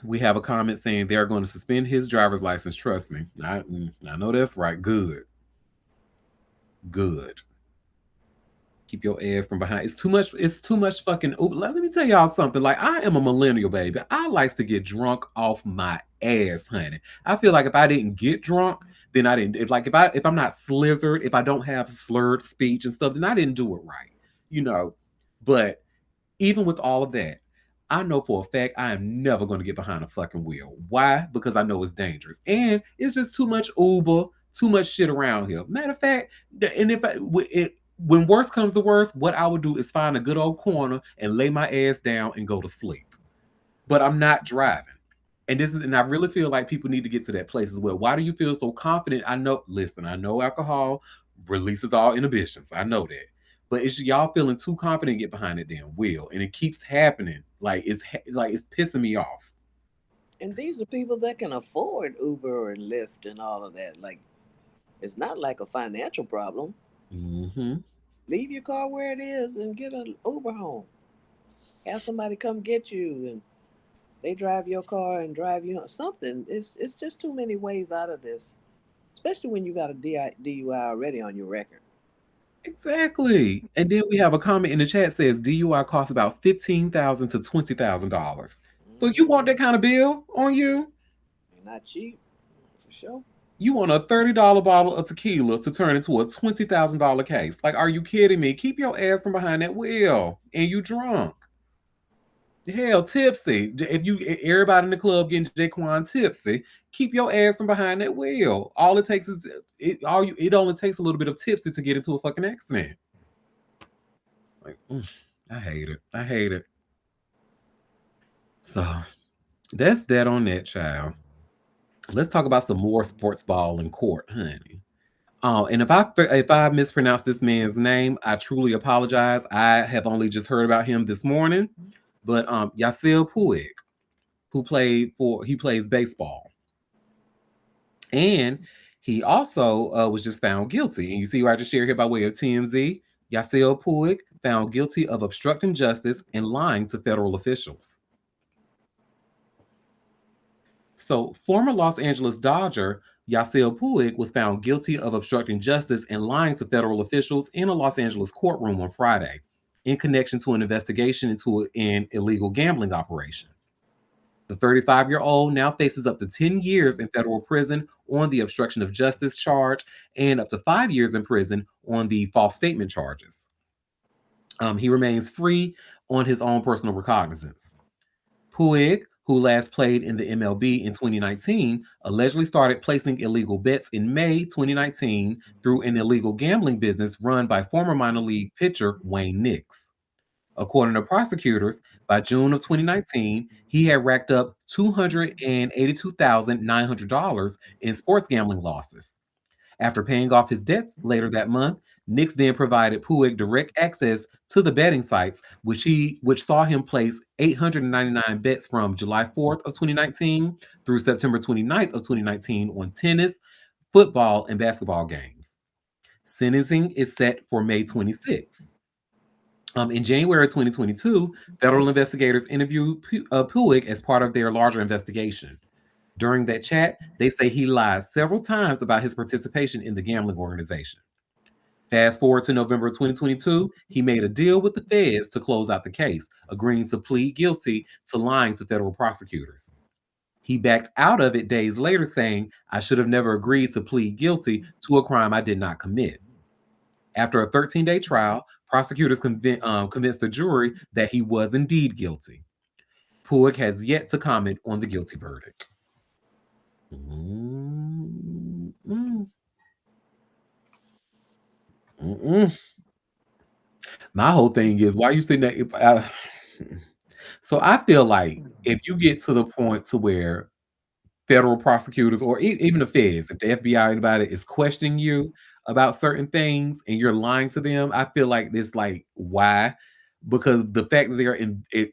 We have a comment saying they're going to suspend his driver's license. Trust me. I know that's right. Good. Keep your ass from behind. It's too much fucking. Let me tell y'all something. Like, I am a millennial, baby. I like to get drunk off my ass, honey. I feel like if I didn't get drunk, then I didn't. If I'm not slizzard, if I don't have slurred speech and stuff, then I didn't do it right. But even with all of that, I know for a fact I am never going to get behind a fucking wheel. Why? Because I know it's dangerous. And it's just too much Uber, too much shit around here. Matter of fact, when worse comes to worse, what I would do is find a good old corner and lay my ass down and go to sleep. But I'm not driving. And I really feel like people need to get to that place as well. Why do you feel so confident? I know alcohol releases all inhibitions. I know that. But it's y'all feeling too confident to get behind that damn wheel. And it keeps happening. It's pissing me off. And these are people that can afford Uber and Lyft and all of that. Like, it's not like a financial problem. Mm-hmm. Leave your car where it is and get an Uber home. Have somebody come get you. And They drive your car and drive you something. It's just too many ways out of this, especially when you got a DUI already on your record. Exactly. And then we have a comment in the chat says DUI costs about $15,000 to $20,000. So you want Mm-hmm. that kind of bill on you? Ain't not cheap for sure. You want a $30 bottle of tequila to turn into a $20,000 case? Like, are you kidding me? Keep your ass from behind that wheel, and you drunk. Hell, tipsy. If you everybody in the club getting Jaquan tipsy, keep your ass from behind that wheel. All it takes is it only takes a little bit of tipsy to get into a fucking accident. Like, I hate it. I hate it. So that's that on that, child. Let's talk about some more sports ball in court, honey. And if I mispronounced this man's name, I truly apologize. I have only just heard about him this morning. But Yasiel Puig, he plays baseball, and he also was just found guilty. And you see what I just shared here by way of TMZ. Yasiel Puig found guilty of obstructing justice and lying to federal officials. So, former Los Angeles Dodger Yasiel Puig was found guilty of obstructing justice and lying to federal officials in a Los Angeles courtroom on Friday in connection to an investigation into an illegal gambling operation. The 35-year-old now faces up to 10 years in federal prison on the obstruction of justice charge and up to 5 years in prison on the false statement charges. He remains free on his own personal recognizance. Puig, who last played in the MLB in 2019, allegedly started placing illegal bets in May 2019 through an illegal gambling business run by former minor league pitcher Wayne Nix. According to prosecutors, by June of 2019, he had racked up $282,900 in sports gambling losses. After paying off his debts later that month, Nix then provided Puig direct access to the betting sites, which saw him place 899 bets from July 4th of 2019 through September 29th of 2019 on tennis, football, and basketball games. Sentencing is set for May 26th. In January 2022, federal investigators interviewed Puig as part of their larger investigation. During that chat, they say he lied several times about his participation in the gambling organization. Fast forward to November 2022, he made a deal with the feds to close out the case, agreeing to plead guilty to lying to federal prosecutors. He backed out of it days later, saying, "I should have never agreed to plead guilty to a crime I did not commit." After a 13-day trial, prosecutors convinced the jury that he was indeed guilty. Puig has yet to comment on the guilty verdict. Mm-mm. Mm-mm. My whole thing is, why are you sitting there? So I feel like if you get to the point to where federal prosecutors or even the feds, if the FBI or anybody is questioning you about certain things and you're lying to them, I feel like it's like, why? Because the fact that they're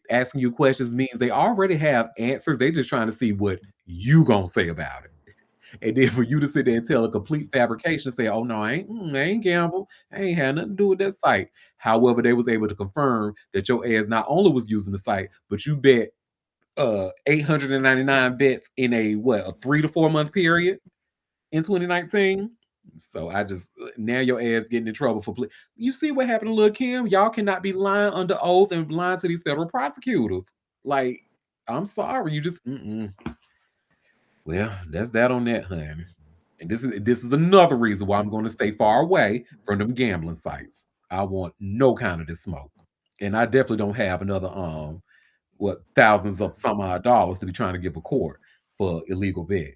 asking you questions means they already have answers. They're just trying to see what you gonna say about it. And then for you to sit there and tell a complete fabrication, say, "Oh no, I ain't gamble. I ain't had nothing to do with that site." However, they was able to confirm that your ass not only was using the site, but you bet 899 bets in a 3 to 4 month period in 2019. So I just now your ass getting in trouble for you see what happened to Lil Kim? Y'all cannot be lying under oath and lying to these federal prosecutors. Like, I'm sorry, you just well, that's that on that, honey. And this is another reason why I'm going to stay far away from them gambling sites. I want no kind of this smoke, and I definitely don't have another thousands of some odd dollars to be trying to give a court for illegal betting.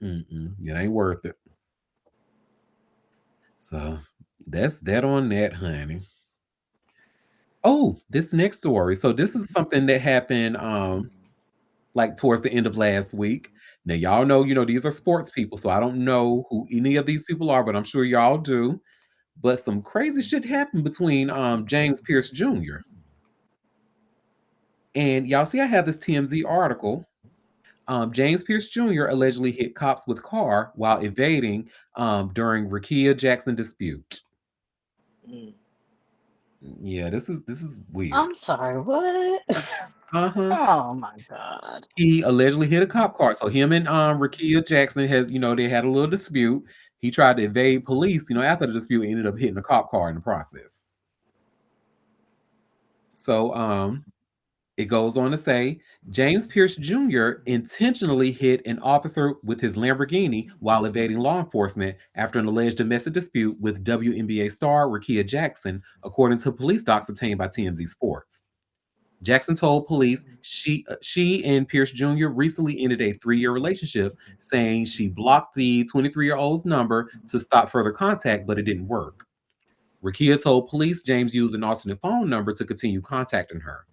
It ain't worth it. So that's that on that, honey. Oh, this next story. So this is something that happened like towards the end of last week. Now y'all know, these are sports people, so I don't know who any of these people are, but I'm sure y'all do. But some crazy shit happened between James Pierce Jr. And y'all see I have this TMZ article. James Pierce Jr. allegedly hit cops with car while evading during Rakia Jackson dispute. Mm. Yeah, this is weird. I'm sorry, what? Uh-huh. Oh my God. He allegedly hit a cop car. So him and Rakia Jackson has, they had a little dispute. He tried to evade police, after the dispute, ended up hitting a cop car in the process. So it goes on to say James Pierce Jr. intentionally hit an officer with his Lamborghini while evading law enforcement after an alleged domestic dispute with WNBA star Rakia Jackson, according to police docs obtained by TMZ Sports. Jackson told police she and Pierce Jr. recently ended a 3-year relationship, saying she blocked the 23-year-old's number to stop further contact, but it didn't work. Rakia told police James used an alternate phone number to continue contacting her.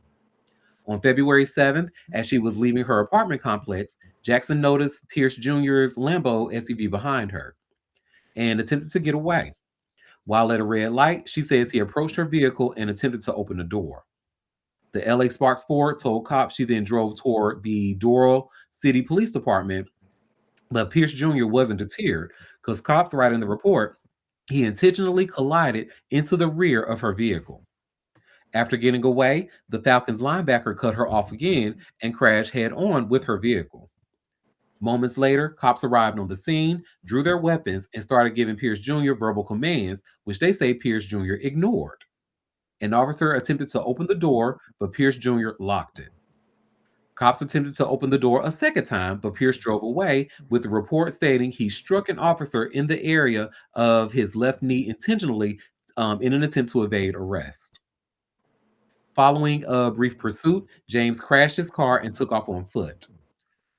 On February 7th, as she was leaving her apartment complex, Jackson noticed Pierce Jr.'s Lambo SUV behind her and attempted to get away. While at a red light, she says he approached her vehicle and attempted to open the door. The LA Sparks Ford told cops she then drove toward the Doral City Police Department, but Pierce Jr. wasn't deterred because cops write in the report he intentionally collided into the rear of her vehicle. After getting away, the Falcons linebacker cut her off again and crashed head on with her vehicle. Moments later, cops arrived on the scene, drew their weapons, and started giving Pierce Jr. verbal commands, which they say Pierce Jr. ignored. An officer attempted to open the door, but Pierce Jr. locked it. Cops attempted to open the door a second time, but Pierce drove away, with the report stating he struck an officer in the area of his left knee intentionally in an attempt to evade arrest. Following a brief pursuit, James crashed his car and took off on foot.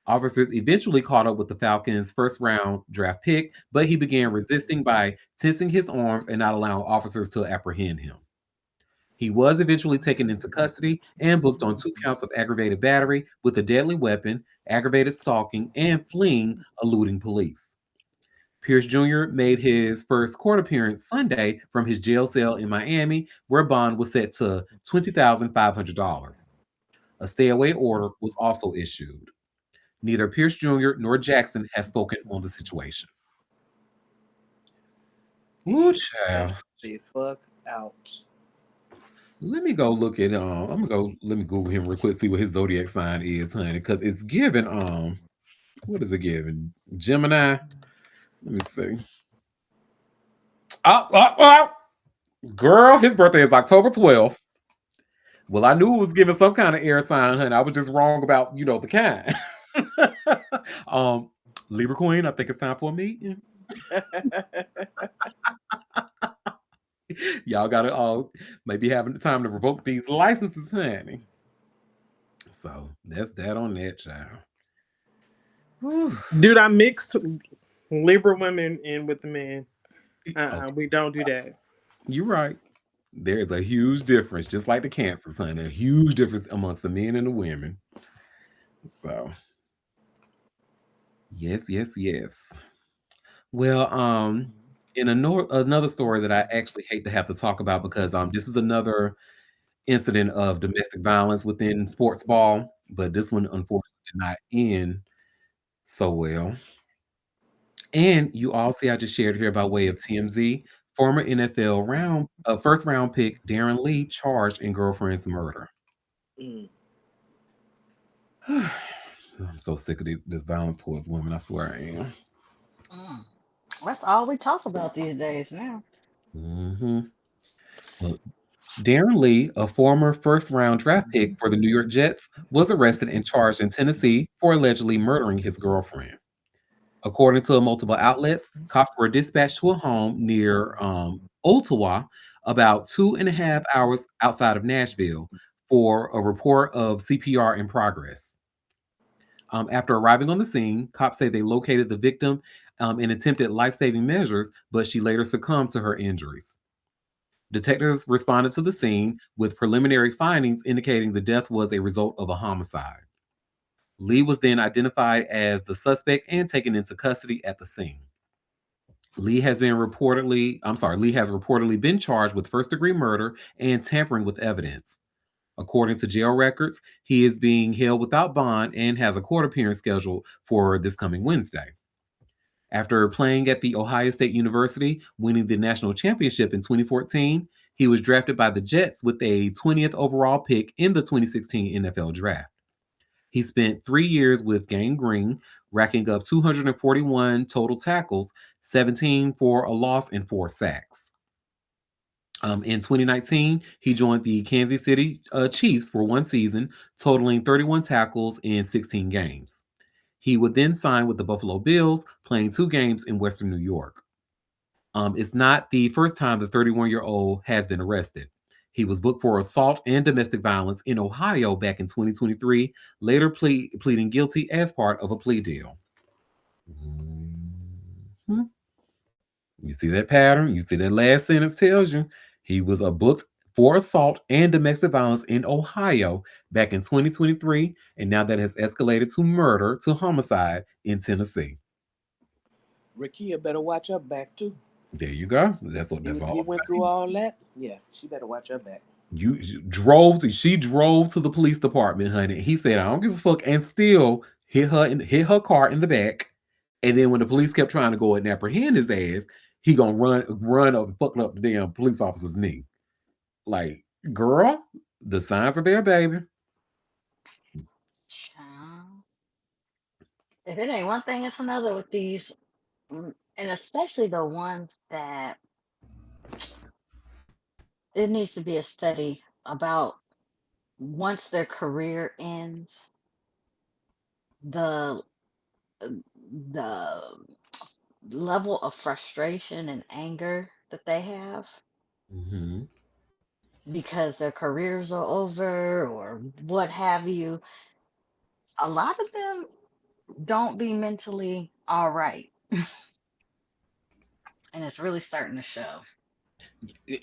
Officers eventually caught up with the Falcons' first round draft pick, but he began resisting by tensing his arms and not allowing officers to apprehend him. He was eventually taken into custody and booked on 2 counts of aggravated battery with a deadly weapon, aggravated stalking, and fleeing, eluding police. Pierce Jr. made his first court appearance Sunday from his jail cell in Miami, where bond was set to $20,500. A stay away order was also issued. Neither Pierce Jr. nor Jackson has spoken on the situation. Ooh, Get child. the fuck out. Let me go look at I'm gonna go let me Google him real quick, see what his zodiac sign is, honey. Because it's given what is it giving? Gemini. Let me see. Oh, girl, his birthday is October 12th. Well, I knew it was giving some kind of air sign, honey. I was just wrong about, the kind. um, Libra Queen, I think it's time for a meeting. Y'all gotta maybe having the time to revoke these licenses, honey. So that's that on that, child. Whew. Dude, I mixed Libra women in with the men. Okay, We don't do that. you're right. There is a huge difference, just like the cancers, honey. A huge difference amongst the men and the women. So yes, yes, yes. Well, in another story that I actually hate to have to talk about because this is another incident of domestic violence within sports ball, but this one unfortunately did not end so well. And you all see, I just shared here by way of TMZ, former NFL first round pick Darren Lee charged in girlfriend's murder. Mm. I'm so sick of this violence towards women. I swear I am. Mm. That's all we talk about these days now. Hmm. Well, Darren Lee, a former first round draft pick for the New York Jets, was arrested and charged in Tennessee for allegedly murdering his girlfriend. According to multiple outlets, cops were dispatched to a home near Ottawa, about 2.5 hours outside of Nashville, for a report of CPR in progress. After arriving on the scene, cops say they located the victim and attempted life saving measures, but she later succumbed to her injuries. Detectives responded to the scene with preliminary findings indicating the death was a result of a homicide. Lee was then identified as the suspect and taken into custody at the scene. Lee has reportedly been charged with first-degree murder and tampering with evidence. According to jail records, he is being held without bond and has a court appearance scheduled for this coming Wednesday. After playing at the Ohio State University, winning the national championship in 2014, He was drafted by the Jets with a 20th overall pick in the 2016 NFL Draft. He spent 3 years with Gang Green, racking up 241 total tackles, 17 for a loss, and 4 sacks. In 2019, he joined the Kansas City Chiefs for 1 season, totaling 31 tackles in 16 games. He would then sign with the Buffalo Bills, playing 2 games in Western New York. It's not the first time the 31-year-old has been arrested. He was booked for assault and domestic violence in Ohio back in 2023, later pleading guilty as part of a plea deal. Mhm. You see that pattern? You see that last sentence tells you he was booked for assault and domestic violence in Ohio back in 2023, and now that has escalated to murder to homicide in Tennessee. Rakia better watch her back too. There you go. That's what. That's He all went I'm through saying. all that. Yeah, she better watch her back. She drove to the police department, honey. He said, I don't give a fuck, and still hit her car in the back. And then when the police kept trying to go and apprehend his ass, he gonna run up and fucking up the damn police officer's knee. Like, girl, the signs are there, baby. Child. If it ain't one thing, it's another with these, and especially the ones that it needs to be a study about once their career ends, the the level of frustration and anger that they have Mm-hmm. because their careers are over or what have you. A lot of them don't be mentally all right, and it's really starting to show.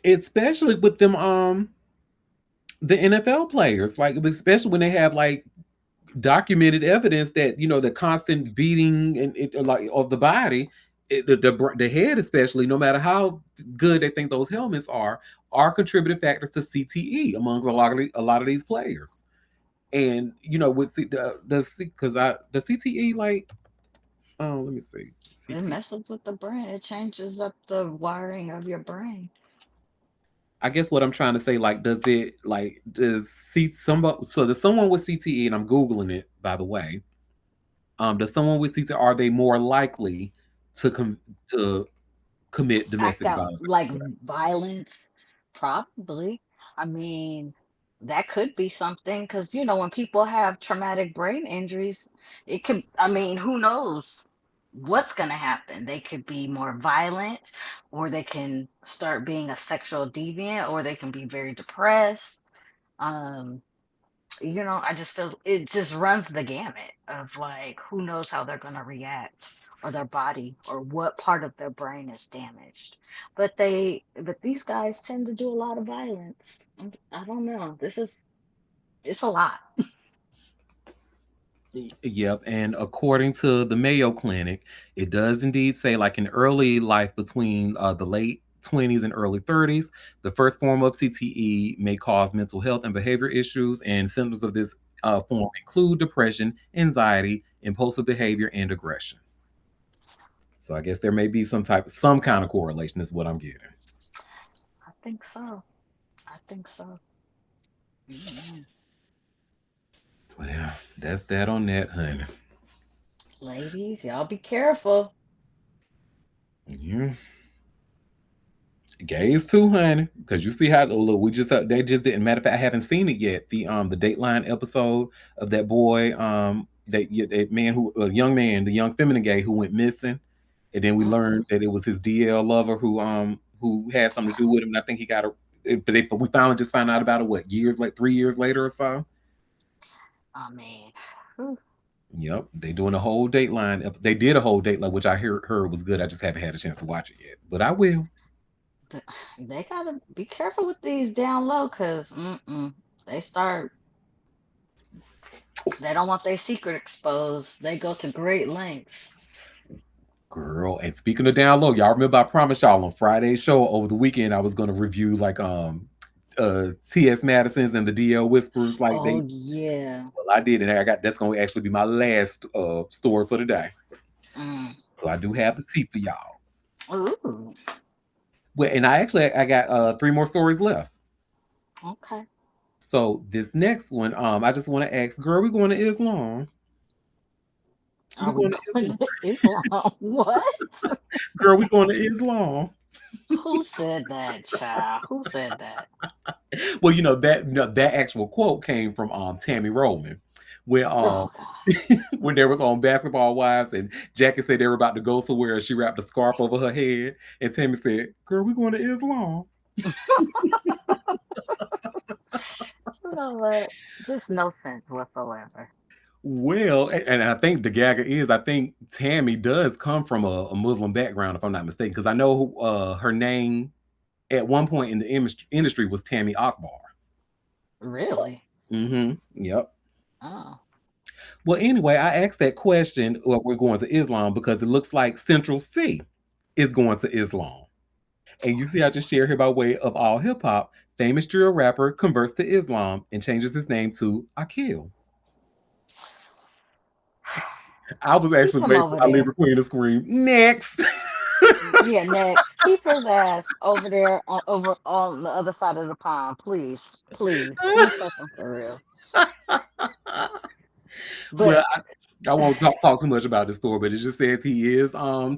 Especially with them, the NFL players, like especially when they have like documented evidence that the constant beating like of the body, the head especially, no matter how good they think those helmets are contributing factors to CTE amongst a lot of these players. And with because the CTE, like, oh, let me see, It CTE. messes with the brain. It changes up the wiring of your brain. I guess what I'm trying to say, like, does see somebody, so there's someone with CTE, and I'm googling it, by the way. Does someone with CTE, are they more likely to to commit Act domestic out violence like against women? violence, probably. I mean, that could be something because when people have traumatic brain injuries, it could. I mean, who knows what's gonna happen? They could be more violent, or they can start being a sexual deviant, or they can be very depressed. Um, I just feel it just runs the gamut of like who knows how they're gonna react or their body or what part of their brain is damaged. But these guys tend to do a lot of violence. I don't know. It's a lot. Yep, and according to the Mayo Clinic, it does indeed say, like, in early life, between the late 20s and early 30s, the first form of CTE may cause mental health and behavior issues, and symptoms of this form include depression, anxiety, impulsive behavior, and aggression. So I guess there may be some kind of correlation, is what I'm getting. I think so. I think so. Mhm. Well, that's that on that, honey. Ladies, y'all be careful. Yeah. Gays too, honey. Because you see how, look, they just didn't, matter of fact, I haven't seen it yet. The Dateline episode of that boy, that man, who a young man, the young feminine gay who went missing, and then we Hmm. learned that it was his DL lover who had something to do with him. And I think he got but we finally just found out about it, what, 3 years later or so. I mean, whew, Yep, they doing a whole Dateline. They did a whole Dateline, which I heard was good. I just haven't had a chance to watch it yet, but I will. th- they gotta be careful with these down low because they start. They don't want their secret exposed. They go to great lengths. Girl, and speaking of down low, y'all remember I promised y'all on Friday's show over the weekend I was gonna review, like, T.S. Madison's and the D.L. Whispers, like, Oh they yeah. well, I did, and that's gonna actually be my last story for the day. Mm. So I do have the tea for y'all. Ooh. Well, and I got three more stories left. Okay. So this next one, I just want to ask, girl, we going to Islam? We Are we going to going Islam? to Islam? What? Girl, we going to Islam? Who said that, child? Who said that? Well, that actual quote came from Tammy Roman, when Oh God. when there was on Basketball Wives and Jackie said they were about to go somewhere and she wrapped a scarf over her head and Tammy said, "Girl, we going to Islam." You know what? Just no sense whatsoever. Well, and I think the gagger is, I think Tammy does come from a Muslim background, if I'm not mistaken, because I know her name at one point in the industry was Tammy Akbar. So, Really? yep. Oh. Well, anyway, I asked that question, we're going to Islam, because it looks like Central C is going to Islam. And you see, I just shared here by way of all hip hop, famous drill rapper converts to Islam and changes his name to Akil. I was Keep actually him waiting for over my there. Libra Queen to scream, next. Yeah, next. Keep his ass over there over on the other side of the pond, please. Please. Don't touch him for real. Well, But I won't talk too much about this story, but it just says he is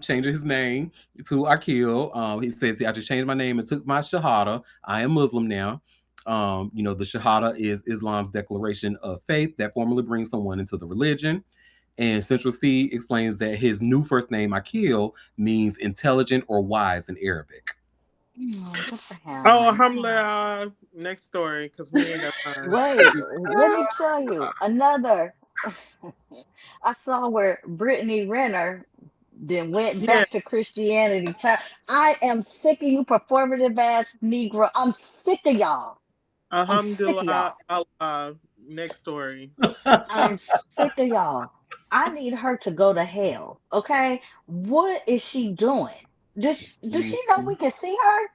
changing his name to Akil. He says, I just changed my name and took my shahada. I am Muslim now. The shahada is Islam's declaration of faith that formally brings someone into the religion. And Central C explains that his new first name, Akil, means intelligent or wise in Arabic. good for Oh, him. Oh. alhamdulillah. Next story, because we ain't got time. Wait, let me tell you another. I saw where Brittany Renner then went Yeah, back to Christianity. Child, I am sick of you performative ass Negro. I'm sick of y'all. I'm sick of alhamdulillah. y'all. Allah. Next story. I'm sick of y'all. I need her to go to hell. Okay? What is she doing? Does she know we can see her?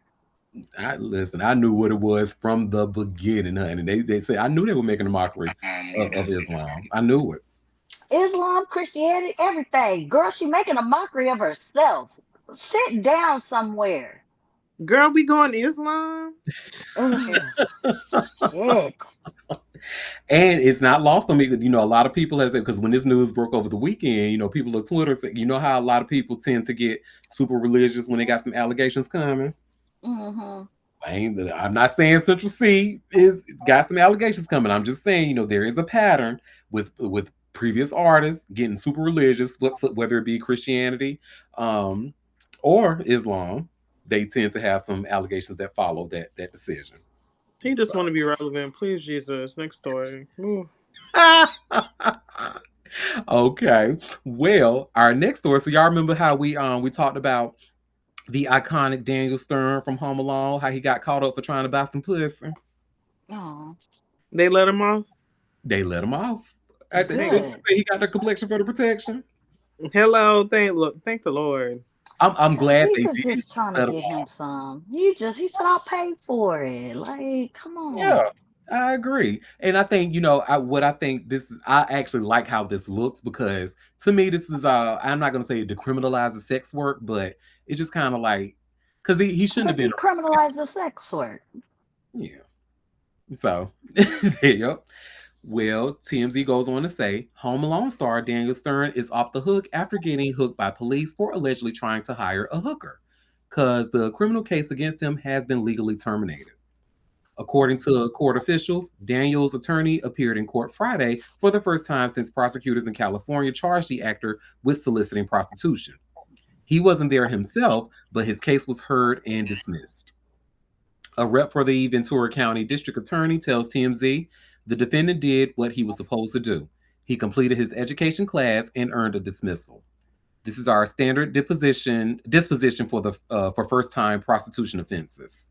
I knew what it was from the beginning, honey. They say I knew they were making a mockery of Islam. I knew it. Islam, Christianity, everything. Girl, she making a mockery of herself. Sit down somewhere. Girl, we going Islam? Ugh, shit. And it's not lost on me. A lot of people have said, because when this news broke over the weekend, people on Twitter said, how a lot of people tend to get super religious when they got some allegations coming. Mm-hmm. I'm not saying Central C is got some allegations coming. I'm just saying, there is a pattern with previous artists getting super religious, whether it be Christianity or Islam. They tend to have some allegations that follow that decision. He just So. want to be relevant. Please, Jesus. Next story. Ooh. Okay. Well, our next story. So y'all remember how we talked about the iconic Daniel Stern from Home Alone, how he got caught up for trying to buy some pussy? Oh, They let him off? They let him off. Thank, good. He got the complexion for the protection. hello. Thank the Lord. I'm Cause glad he they was did just trying to let him get him off. some. He said I'll pay for it. Like, come Yeah, on. I agree. And I think, what I think this is, I actually like how this looks, because to me, this is, I'm not going to say decriminalize sex work, but it's just kind of like, because he shouldn't have But been arrested. decriminalize the sex work. Yeah. So, yep. Well, TMZ goes on to say Home Alone star Daniel Stern is off the hook after getting hooked by police for allegedly trying to hire a hooker, because the criminal case against him has been legally terminated. According to court officials, Daniel's attorney appeared in court Friday for the first time since prosecutors in California charged the actor with soliciting prostitution. He wasn't there himself, but his case was heard and dismissed. A rep for the Ventura County District Attorney tells TMZ the defendant did what he was supposed to do. He completed his education class and earned a dismissal. This is our standard disposition for first time prostitution offenses.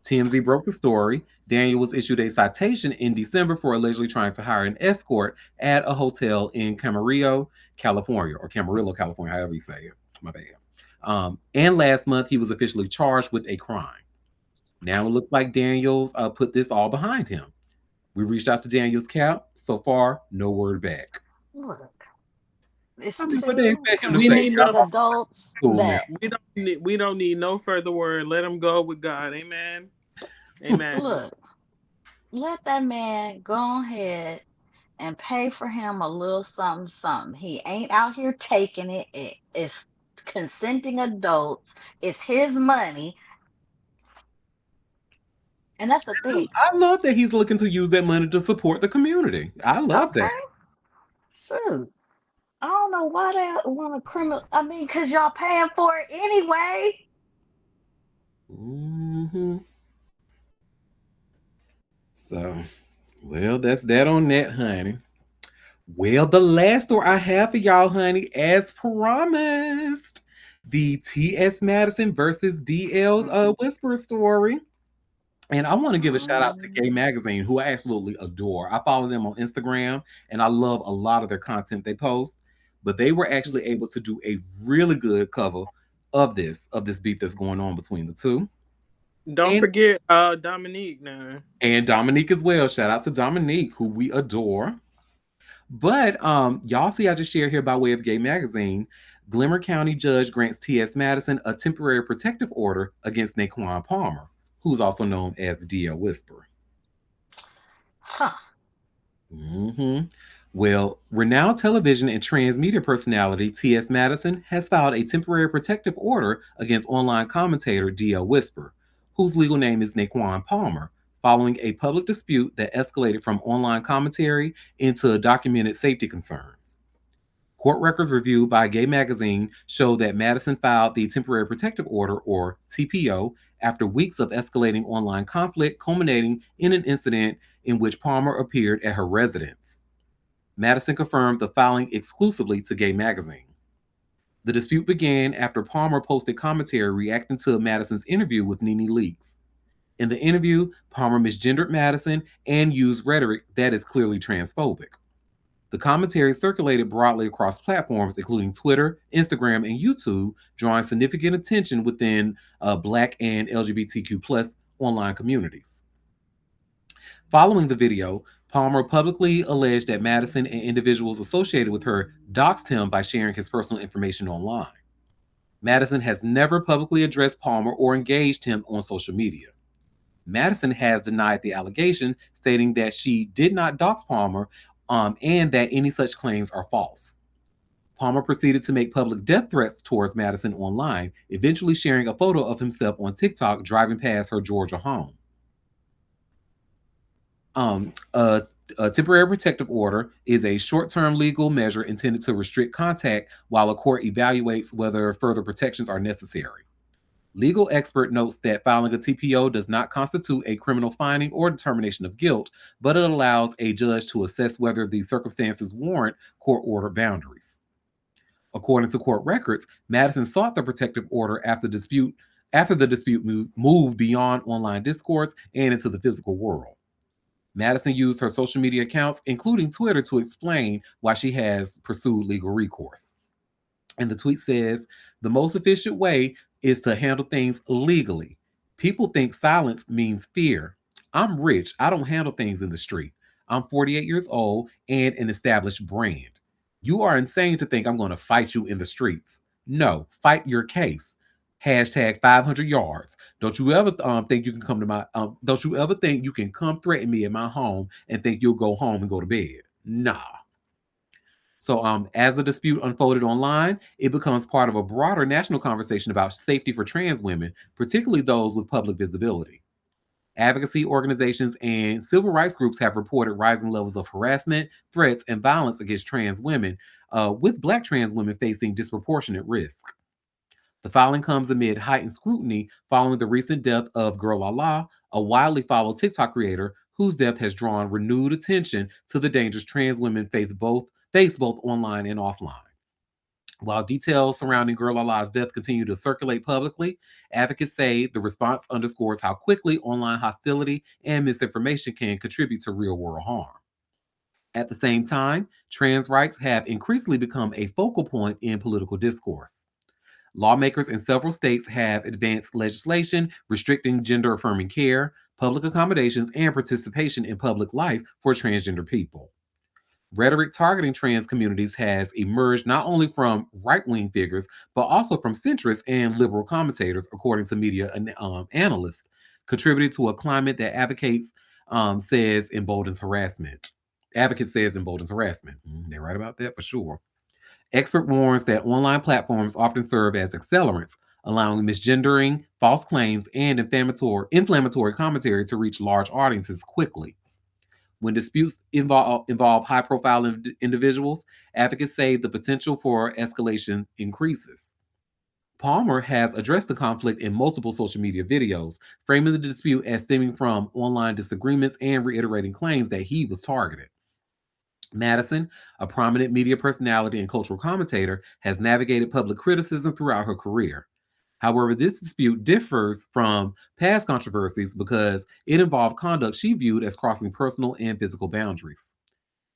TMZ broke the story. Daniel was issued a citation in December for allegedly trying to hire an escort at a hotel in Camarillo, California, or Camarillo, California, however you say it. My bad. And last month, he was officially charged with a crime. Now it looks like Daniels put this all behind him. We reached out to Daniel's camp. So far, no word back. Look, It's I mean, what they two expect him to We say? need consenting no. Y'all adults cool now. that We don't need no further word. Let him go with God. Amen. Amen. look. Let that man go ahead and pay for him a little something, something. He ain't out here taking it. It's consenting adults. It's his money, and that's the thing. I love that he's looking to use that money to support the community. I love that. Okay, shoot. I don't know why they want a criminal. I mean, cause y'all paying for it anyway. Hmm. So, well, that's that on that, honey. Well, the last story I have for y'all, honey, as promised, the T.S. Madison versus D.L. Whisper story. And I want to give a shout out to Gay Mm, Magazine, who I absolutely adore. I follow them on Instagram, and I love a lot of their content they post. But they were actually able to do a really good cover of this beef that's going on between the two, Don't and forget Dominique now. Dominique as well. Shout out to Dominique, who we adore. But y'all see, I just shared here by way of Gay Magazine. Glimmer County judge grants T.S. Madison a temporary protective order against Naquan Palmer, who's also known as the DL Whisperer. huh. Hmm. Well, renowned television and transmedia personality T.S. Madison has filed a temporary protective order against online commentator D.L. Whisper, whose legal name is Naquan Palmer, following a public dispute that escalated from online commentary into documented safety concerns. Court records reviewed by Gay Magazine show that Madison filed the Temporary Protective Order, or TPO, after weeks of escalating online conflict, culminating in an incident in which Palmer appeared at her residence. Madison confirmed the filing exclusively to Gay Magazine. The dispute began after Palmer posted commentary reacting to Madison's interview with Nene Leakes. In the interview, Palmer misgendered Madison and used rhetoric that is clearly transphobic. The commentary circulated broadly across platforms, including Twitter, Instagram, and YouTube, drawing significant attention within Black and LGBTQ plus online communities. Following the video, Palmer publicly alleged that Madison and individuals associated with her doxed him by sharing his personal information online. Madison has never publicly addressed Palmer or engaged him on social media. Madison has denied the allegation, stating that she did not dox Palmer and that any such claims are false. Palmer proceeded to make public death threats towards Madison online, eventually sharing a photo of himself on TikTok driving past her Georgia home. Um, a, a temporary protective order is a short term legal measure intended to restrict contact while a court evaluates whether further protections are necessary. Legal expert notes that filing a TPO does not constitute a criminal finding or determination of guilt, but it allows a judge to assess whether the circumstances warrant court order boundaries. According to court records, Madison sought the protective order after the dispute moved beyond online discourse and into the physical world. Madison used her social media accounts, including Twitter, to explain why she has pursued legal recourse. And the tweet says, the most efficient way is to handle things legally. People think silence means fear. I'm rich. I don't handle things in the street. I'm 48 years old and an established brand. You are insane to think I'm going to fight you in the streets. No, fight your case. Hashtag 500 yards. Don't you ever think you can come to my, don't you ever think you can come threaten me in my home and think you'll go home and go to bed? Nah. So, as the dispute unfolded online, it becomes part of a broader national conversation about safety for trans women, particularly those with public visibility. Advocacy organizations and civil rights groups have reported rising levels of harassment, threats, and violence against trans women, with Black trans women facing disproportionate risk. The filing comes amid heightened scrutiny following the recent death of Girl Allah, a widely followed TikTok creator whose death has drawn renewed attention to the dangers trans women face both online and offline. While details surrounding Girl Allah's death continue to circulate publicly, advocates say the response underscores how quickly online hostility and misinformation can contribute to real world harm. At the same time, trans rights have increasingly become a focal point in political discourse. Lawmakers in several states have advanced legislation restricting gender affirming care, public accommodations, and participation in public life for transgender people. Rhetoric targeting trans communities has emerged not only from right wing figures, but also from centrist and liberal commentators, according to media analysts, contributing to a climate that says emboldens harassment. Advocate says emboldens harassment. They're right about that for sure. Expert warns that online platforms often serve as accelerants, allowing misgendering, false claims, and inflammatory commentary to reach large audiences quickly. When disputes involve high profile individuals, advocates say the potential for escalation increases. Palmer has addressed the conflict in multiple social media videos, framing the dispute as stemming from online disagreements and reiterating claims that he was targeted. Madison, a prominent media personality and cultural commentator, has navigated public criticism throughout her career. However, this dispute differs from past controversies because it involved conduct she viewed as crossing personal and physical boundaries.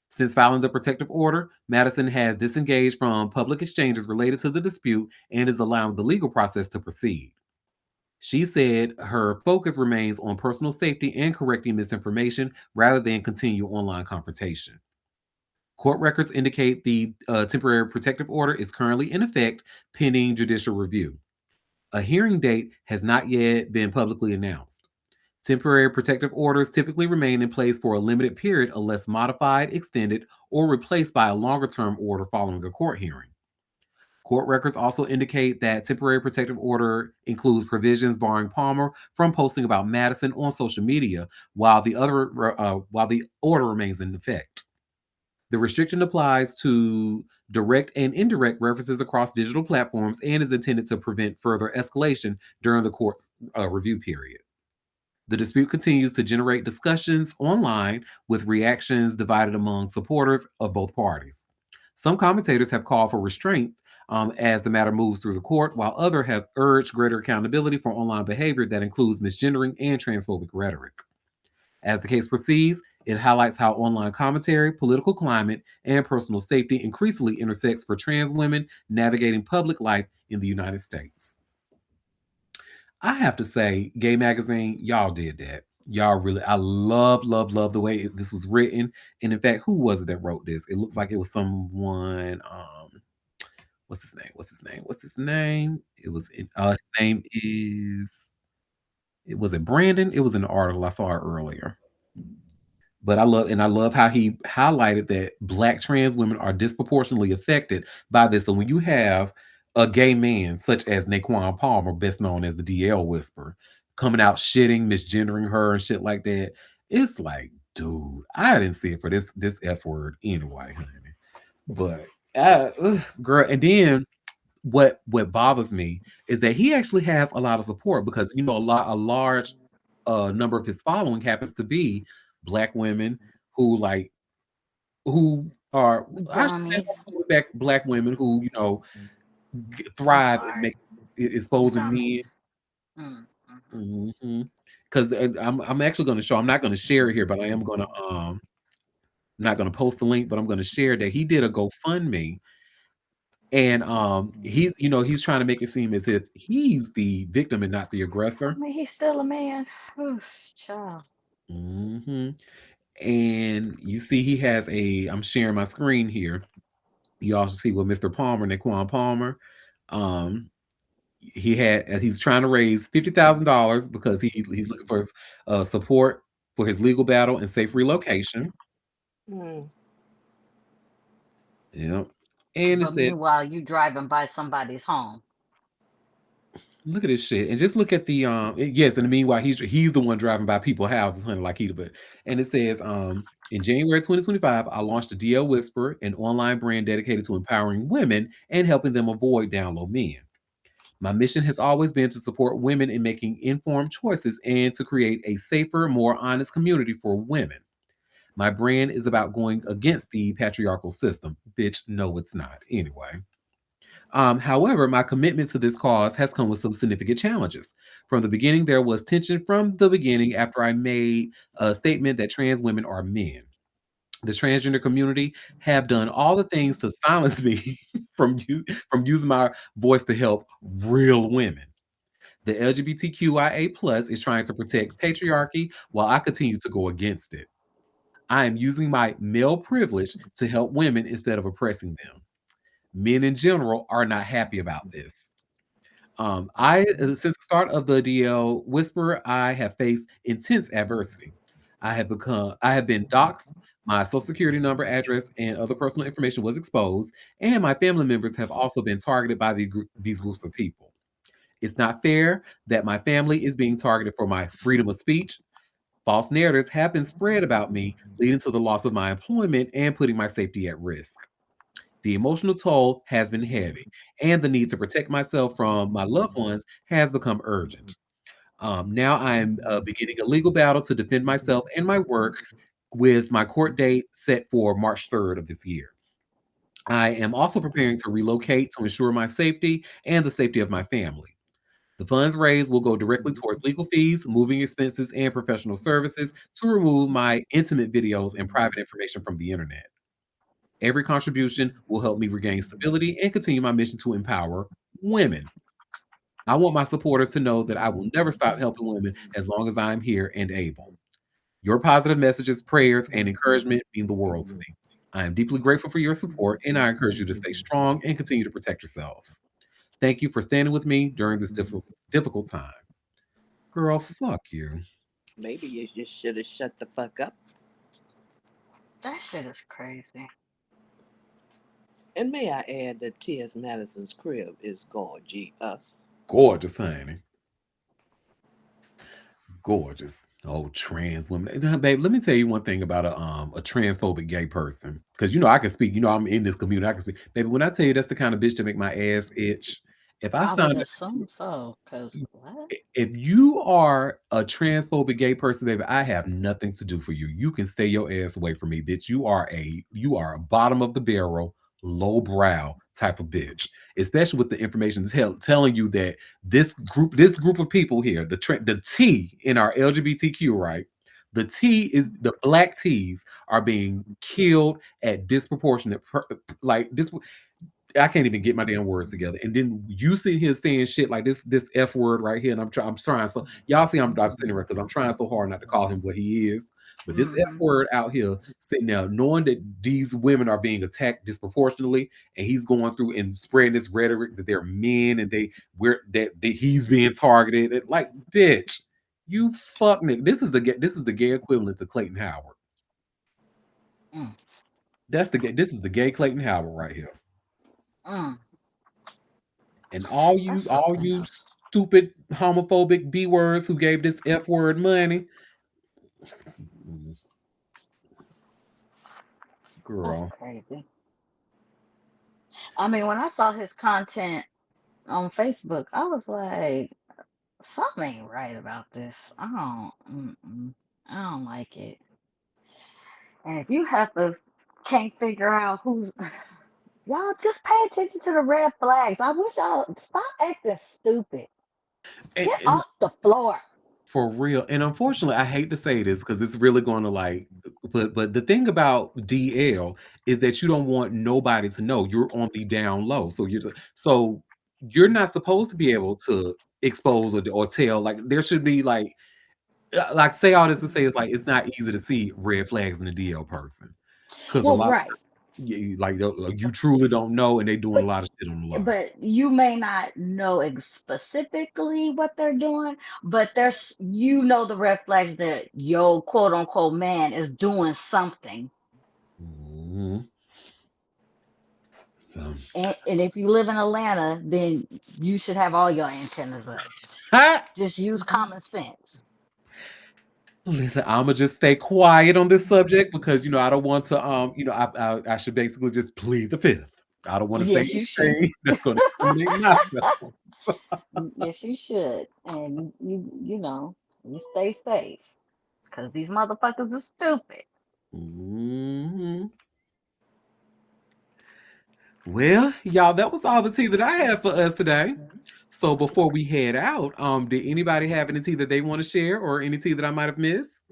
Since filing the protective order, Madison has disengaged from public exchanges related to the dispute and is allowing the legal process to proceed. She said her focus remains on personal safety and correcting misinformation rather than continue online confrontation. Court records indicate the temporary protective order is currently in effect pending judicial review. A hearing date has not yet been publicly announced. Temporary protective orders typically remain in place for a limited period unless modified, extended, or replaced by a longer term order following a court hearing. Court records also indicate that temporary protective order includes provisions barring Palmer from posting about Madison on social media, while the order remains in effect. The restriction applies to direct and indirect references across digital platforms and is intended to prevent further escalation during the court's review period. The dispute continues to generate discussions online with reactions divided among supporters of both parties. Some commentators have called for restraint as the matter moves through the court, while others have urged greater accountability for online behavior that includes misgendering and transphobic rhetoric. As the case proceeds, it highlights how online commentary, political climate, and personal safety increasingly intersects for trans women navigating public life in the United States. I have to say, Gay Magazine, y'all did that. Y'all really, I love the way this was written. And in fact, who was it that wrote this? It looks like it was someone. What's his name? What's his name? His name is. It was it Brandon. It was in the article I saw it earlier. But I love how he highlighted that Black trans women are disproportionately affected by this. So when you have a gay man such as Naquan Palmer, best known as the DL Whisperer, coming out shitting, misgendering her and shit like that, it's like, dude, I didn't see it for this F word anyway, honey. But girl, and then what bothers me is that he actually has a lot of support because a large number of his following happens to be Black women who are I should say Dummies. Black women who I'm thrive and sorry. make exposing men. Dummies. Mm. Because I'm actually going to show. I'm not going to share it here, but I am going to not going to post the link, but I'm going to share that he did a GoFundMe. And he's trying to make it seem as if he's the victim and not the aggressor. I mean, he's still a man. Oof, child. hmm And you see, he has I'm sharing my screen here. You also see with Mr. Palmer, Naquan Palmer. He's trying to raise $50,000 because he's looking for support for his legal battle and safe relocation. Mm. Yeah. And it But said, meanwhile, you driving by somebody's home. look at this shit, and just look at the yes. And meanwhile, he's the one driving by people's houses, honey, like he. But and it says in January 2025, I launched the DL Whisper, an online brand dedicated to empowering women and helping them avoid down low men. My mission has always been to support women in making informed choices and to create a safer, more honest community for women. My brand is about going against the patriarchal system. Bitch, no, it's not. Anyway. However, my commitment to this cause has come with some significant challenges. From the beginning, there was tension from the beginning after I made a statement that trans women are men. The transgender community have done all the things to silence me from using my voice to help real women. The LGBTQIA plus is trying to protect patriarchy while I continue to go against it. I am using my male privilege to help women instead of oppressing them. Men in general are not happy about this. Since the start of the DL Whisper, I have faced intense adversity. I have been doxxed. My social security number, address, and other personal information was exposed, and my family members have also been targeted by these groups of people. It's not fair that my family is being targeted for my freedom of speech. False narratives have been spread about me, leading to the loss of my employment and putting my safety at risk. The emotional toll has been heavy, and the need to protect myself from my loved ones has become urgent. Now I'm beginning a legal battle to defend myself and my work with my court date set for March 3rd of this year. I am also preparing to relocate to ensure my safety and the safety of my family. The funds raised will go directly towards legal fees, moving expenses, and professional services to remove my intimate videos and private information from the internet. Every contribution will help me regain stability and continue my mission to empower women. I want my supporters to know that I will never stop helping women as long as I am here and able. Your positive messages, prayers, and encouragement mean the world to me. I am deeply grateful for your support, and I encourage you to stay strong and continue to protect yourselves. Thank you for standing with me during this difficult time. Girl, fuck you. Maybe you just should have shut the fuck up. That shit is crazy. And may I add that T.S. Madison's crib is gorgeous. Gorgeous, honey. Gorgeous. Oh, trans women. Babe, let me tell you one thing about a transphobic gay person. Because I can speak, I'm in this community, I can speak. Baby, when I tell you that's the kind of bitch to make my ass itch, if I I would found assume so, cause what? if you are a transphobic gay person, baby, I have nothing to do for you. You can stay your ass away from me, bitch. You are a bottom of the barrel, low brow type of bitch. Especially with the information telling you that this group of people here, the T in our LGBTQ, right? The black T's are being killed at disproportionate, like this. I can't even get my damn words together. And then you sit here saying shit like this F word right here, and I'm trying so y'all see I'm sitting here because I'm trying so hard not to call him what he is. But this F Mm-hmm. word out here sitting there, knowing that these women are being attacked disproportionately, and he's going through and spreading this rhetoric that they're men and that he's being targeted. Like, bitch, you fuck me. This is the gay equivalent to Clayton Howard. Mm, This is the gay Clayton Howard right here. mm. And all That's you, all something you else. stupid homophobic B words who gave this F word money, That's girl. crazy. I mean, when I saw his content on Facebook, I was like, something ain't right about this. I don't like it. And if you have to can't figure out who's y'all just pay attention to the red flags. I wish y'all stop acting stupid. Get And off the floor. for real. And unfortunately, I hate to say this because it's really going to like, but the thing about DL is that you don't want nobody to know you're on the down low. So you're not supposed to be able to expose or tell. Like there should be like say all this to say is like it's not easy to see red flags in a DL person because a Well, lot right. like you truly don't know, and they doing a But lot of shit on the low. you may not know specifically what they're doing, but there's the red flags that your quote unquote man is doing something. Mhm. So, And if you live in Atlanta, then you should have all your antennas up. ha! Just use common sense. Listen, I'ma just stay quiet on this subject because I don't want to I should basically just plead the fifth. I don't want to say Yes, you should. anything that's going to incriminate myself. Yes, you should. And you stay safe because these motherfuckers are stupid. Mhm. Well, y'all, that was all the tea that I had for us today. So before we head out, did anybody have any tea that they want to share or any tea that I might have missed?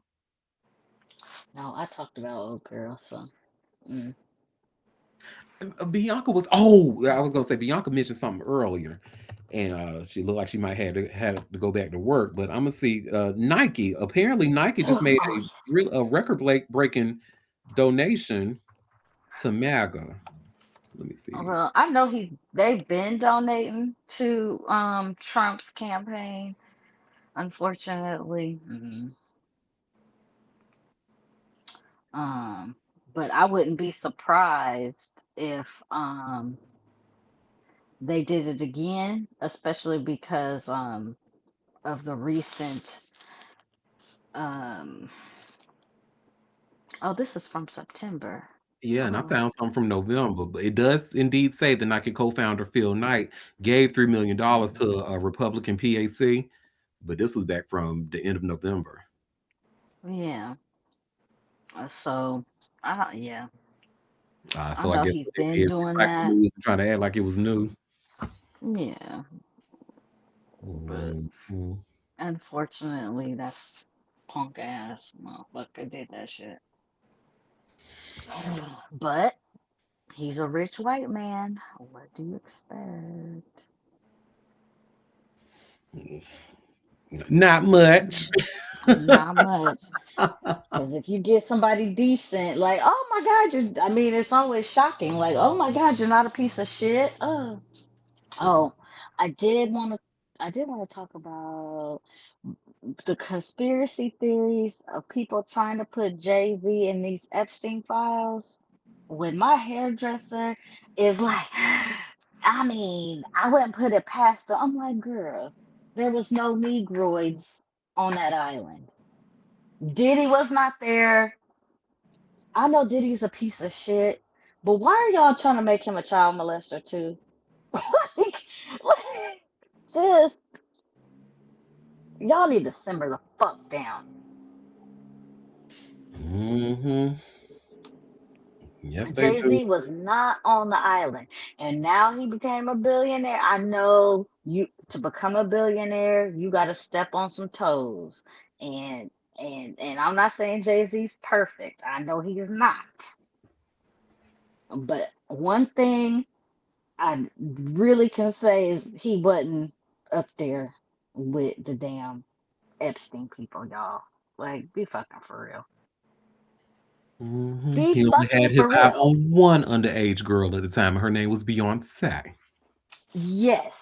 No, I talked about old girl, so mm, Bianca was. Oh, I was gonna say Bianca mentioned something earlier, and she looked like she might have to go back to work. But I'm gonna see Nike. Apparently, Nike just made Oh, a record breaking donation to MAGA. Let me see. well, I know they've been donating to Trump's campaign. Unfortunately, um, but I wouldn't be surprised if they did it again, especially because of the recent um. Oh, this is from September. Yeah, and I Oh, found some from November, but it does indeed say the Nike co-founder Phil Knight gave $3 million mm, to a Republican PAC, but this was back from the end of November. yeah. So I don't. Yeah, I So I know guess he's what they been did, doing recycle that. news and trying to act like it was new. Yeah, but Mhm. unfortunately, that's punk ass motherfucker did that shit. But he's a rich white man. What do you expect? Not much. Not much. Because if you get somebody decent, like, oh my God, I mean, it's always shocking. Like, oh my God, you're not a piece of shit. Oh, I did want to. I did want to talk about the conspiracy theories of people trying to put Jay-Z in these Epstein files. When my hairdresser is like, I mean, I wouldn't put it past them. I'm like, girl, there was no Negroids on that island. Diddy was not there. I know Diddy's a piece of shit, but why are y'all trying to make him a child molester too? Like, just y'all need to simmer the fuck down. Hmm. Yes, they Jay do. Z was not on the island, and now he became a billionaire. I know you to become a billionaire, you got to step on some toes, and and I'm not saying Jay Z's perfect. I know he's not, but one thing I really can say is he wasn't up there with the damn Epstein people, y'all. Like, be fucking for real. Be He only fucking had his for eye real. on one underage girl at the time, and her name was Beyonce. Yes.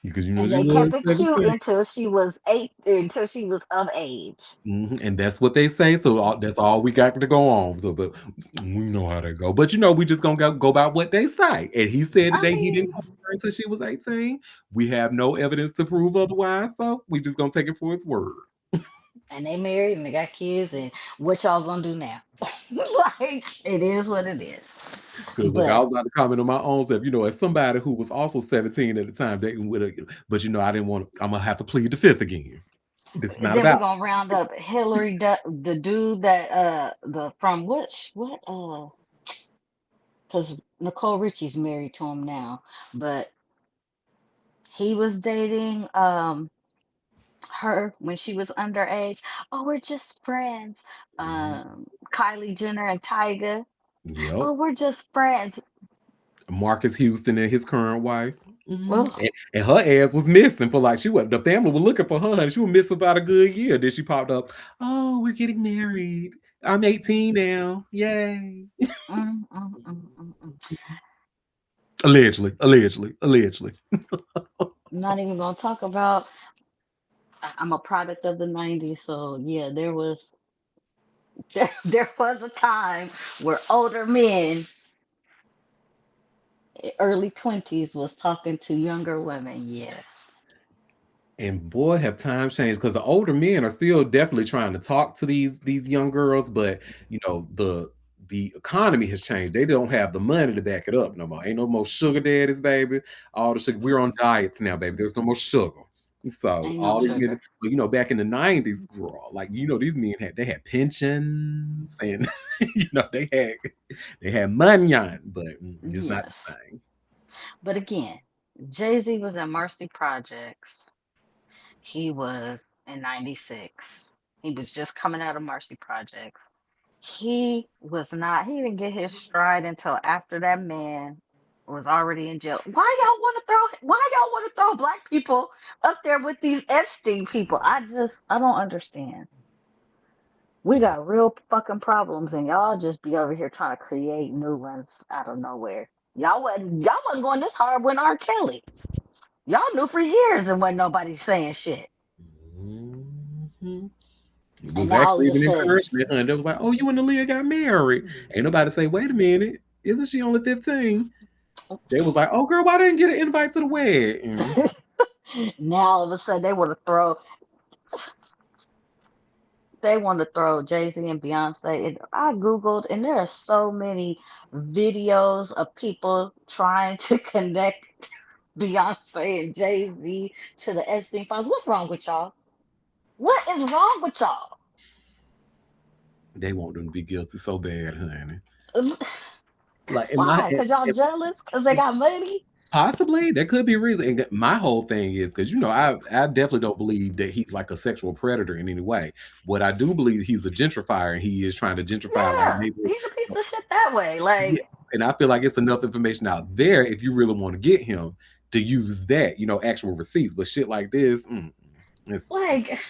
Because you know And she they was kept it cute 17. until she was until she was of age. And that's what they say. So that's all we got to go on. So, but we know how they go. But we just gonna go by what they say. And he said I that he didn't mean, know her until she was 18. We have no evidence to prove otherwise. So we just gonna take it for his word. and they married and they got kids, and what y'all gonna do now? Like, it is what it is. Because look, I But was about to comment on my own self. As somebody who was also 17 at the time dating with a, but I didn't want. I'm gonna have to plead the fifth again. This is not then we're about. gonna round up Hillary, the dude that the from which what because Nicole Richie's married to him now, but he was dating her when she was underage. Oh, we're just friends. Mhm. Kylie Jenner and Tyga. Yep. Oh, we're just friends. Marcus Houston and his current wife. Well, And her ass was missing for like the family was looking for her and she was missing about a good year. Then she popped up. Oh, we're getting married. I'm 18 now. Yay. mm, mm, mm, mm, mm. Allegedly, allegedly, allegedly. Not even gonna talk about. I'm a product of the '90s, so yeah, there was a time where older men, early 20s, was talking to younger women. Yes. And boy, have times changed because the older men are still definitely trying to talk to these young girls, but the economy has changed. They don't have the money to back it up no more. Ain't no more sugar daddies, baby. All the sugar. We're on diets now, baby. There's no more sugar. So Ain't no all these men, sugar. back in the 90s, girl, like these men had pensions and they had money on, but it's not Yes. the same. But again, Jay-Z was at Marcy Projects. He was in '96. He was just coming out of Marcy Projects. He was not. He didn't get his stride until after that man was already in jail. Why y'all want to throw? Why y'all want to throw black people up there with these Epstein people? I don't understand. We got real fucking problems, and y'all just be over here trying to create new ones out of nowhere. Y'all wasn't going this hard with R. Kelly. Y'all knew for years, and wasn't nobody saying shit. Mhm. It And was now all actually of a even sudden, encouragement, honey. They was like, "Oh, you and Aaliyah got married." Ain't nobody say, "Wait a minute, isn't she only 15?" They was like, "Oh, girl, why didn't you get an invite to the wedding?" now all of a sudden they want to throw Jay-Z and Beyonce. I Googled, and there are so many videos of people trying to connect Beyonce and Jay-Z to the Epstein files. What's wrong with y'all? What is wrong with y'all? They want them to be guilty so bad, honey. Like in my Why? Because y'all jealous? Because they got money? possibly there could be a reason. And my whole thing is because I definitely don't believe that he's like a sexual predator in any way. What I do believe he's a gentrifier and he is trying to gentrify like Yeah, neighborhood. he's a piece of shit that way. Yeah, Like, and I feel like it's enough information out there if you really want to get him to use that, actual receipts. But shit like this, it's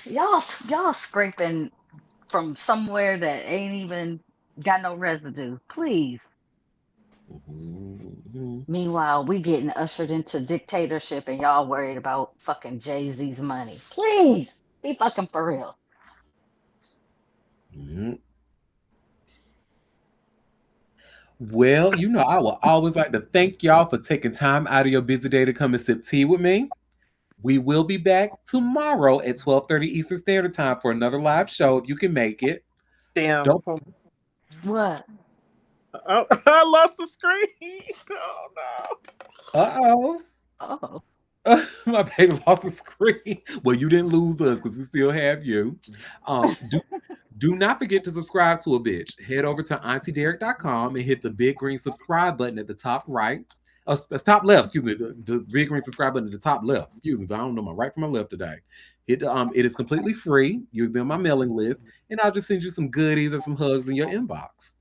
y'all scraping from somewhere that ain't even got no residue. Please. mhm, Meanwhile, we getting ushered into dictatorship and y'all worried about fucking Jay-Z's money. Please be fucking for real. mhm. Well, I will always like to thank y'all for taking time out of your busy day to come and sip tea with me. We will be back tomorrow at 12:30 Eastern Standard Time for another live show if you can make it. Damn. Don't What? I lost the screen. Oh no. uh-oh. Oh. My baby lost the screen. Well, you didn't lose us because we still have you. Do not forget to subscribe to a bitch. Head over to auntiederek.com and hit the big green subscribe button at the top right. Top left, excuse me. The big green subscribe button at the top left. Excuse me, but I don't know my right from my left today. It is completely free. You'll be on my mailing list, and I'll just send you some goodies and some hugs in your inbox.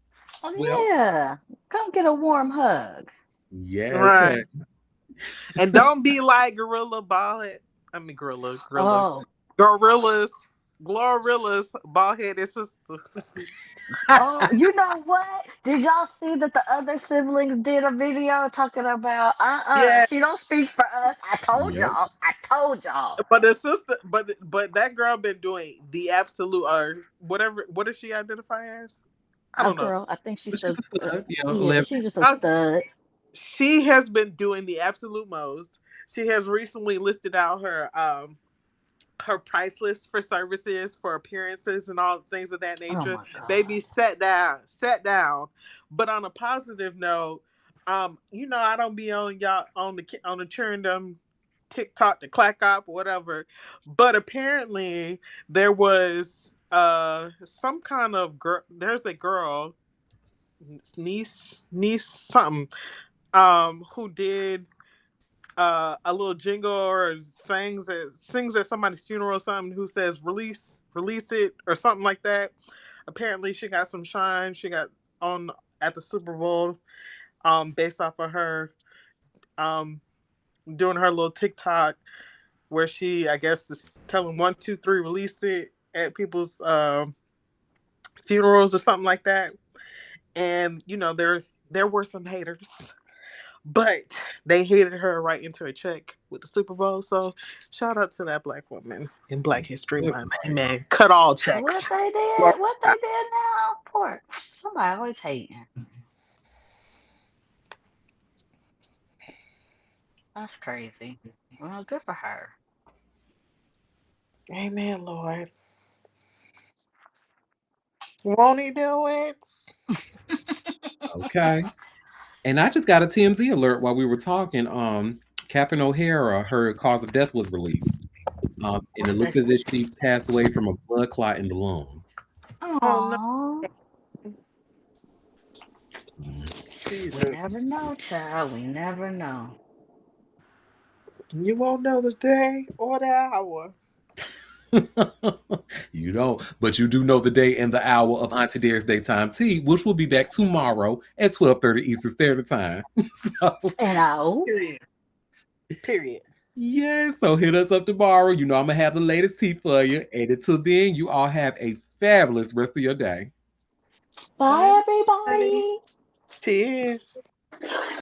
Well, Oh yeah. Come get a warm hug. yes, Right. honey. And don't be like Gorilla Ballhead. I mean Gorilla. Oh. Gorillas. Glorilla's bald headed sister. Oh, you know what? Did y'all see that the other siblings did a video talking about Yeah. she don't speak for us. I told Yep. y'all. I told y'all. But the sister but that girl been doing the absolute or whatever what does she identify as? I A don't know. girl, I think she But she's said, a stud. Yeah, yeah, lesbian. she's just a Uh, stud. she has been doing the absolute most. She has recently listed out her price list for services, for appearances, and all things of that Oh nature. my Baby, god. sat down. But on a positive note, I don't be on y'all on the churn them TikTok, the clack up, whatever. But apparently there was some kind of girl. There's a girl, niece something, who did a little jingle or sings at somebody's funeral or something who says release it or something like that. Apparently she got some shine. She got on at the Super Bowl based off of her um doing her little TikTok where she I guess is telling 1 2 3 release it at people's funerals or something like that. And there were some haters. But they hated her right into a check with the Super Bowl. So shout out to that black woman in Black History That's Month. right. Amen. Cut all checks. What they did? What they did now? Poor somebody always hating. That's crazy. Well, good for her. Amen, Lord. Won't he do it? Okay. And I just got a TMZ alert while we were talking. Catherine O'Hara, her cause of death was released. And it looks as if she passed away from a blood clot in the lungs. Oh no, Oh, we Jesus. never know, child. We never know. You won't know the day or the hour. You don't, but you do know the day and the hour of Auntie Dare's Daytime Tea, which will be back tomorrow at 12:30 Eastern Standard Time. So, And I Period. Period. yeah, so hit us up tomorrow. You know I'm gonna have the latest tea for you. And until then, you all have a fabulous rest of your day. Bye, bye everybody. everybody. Cheers.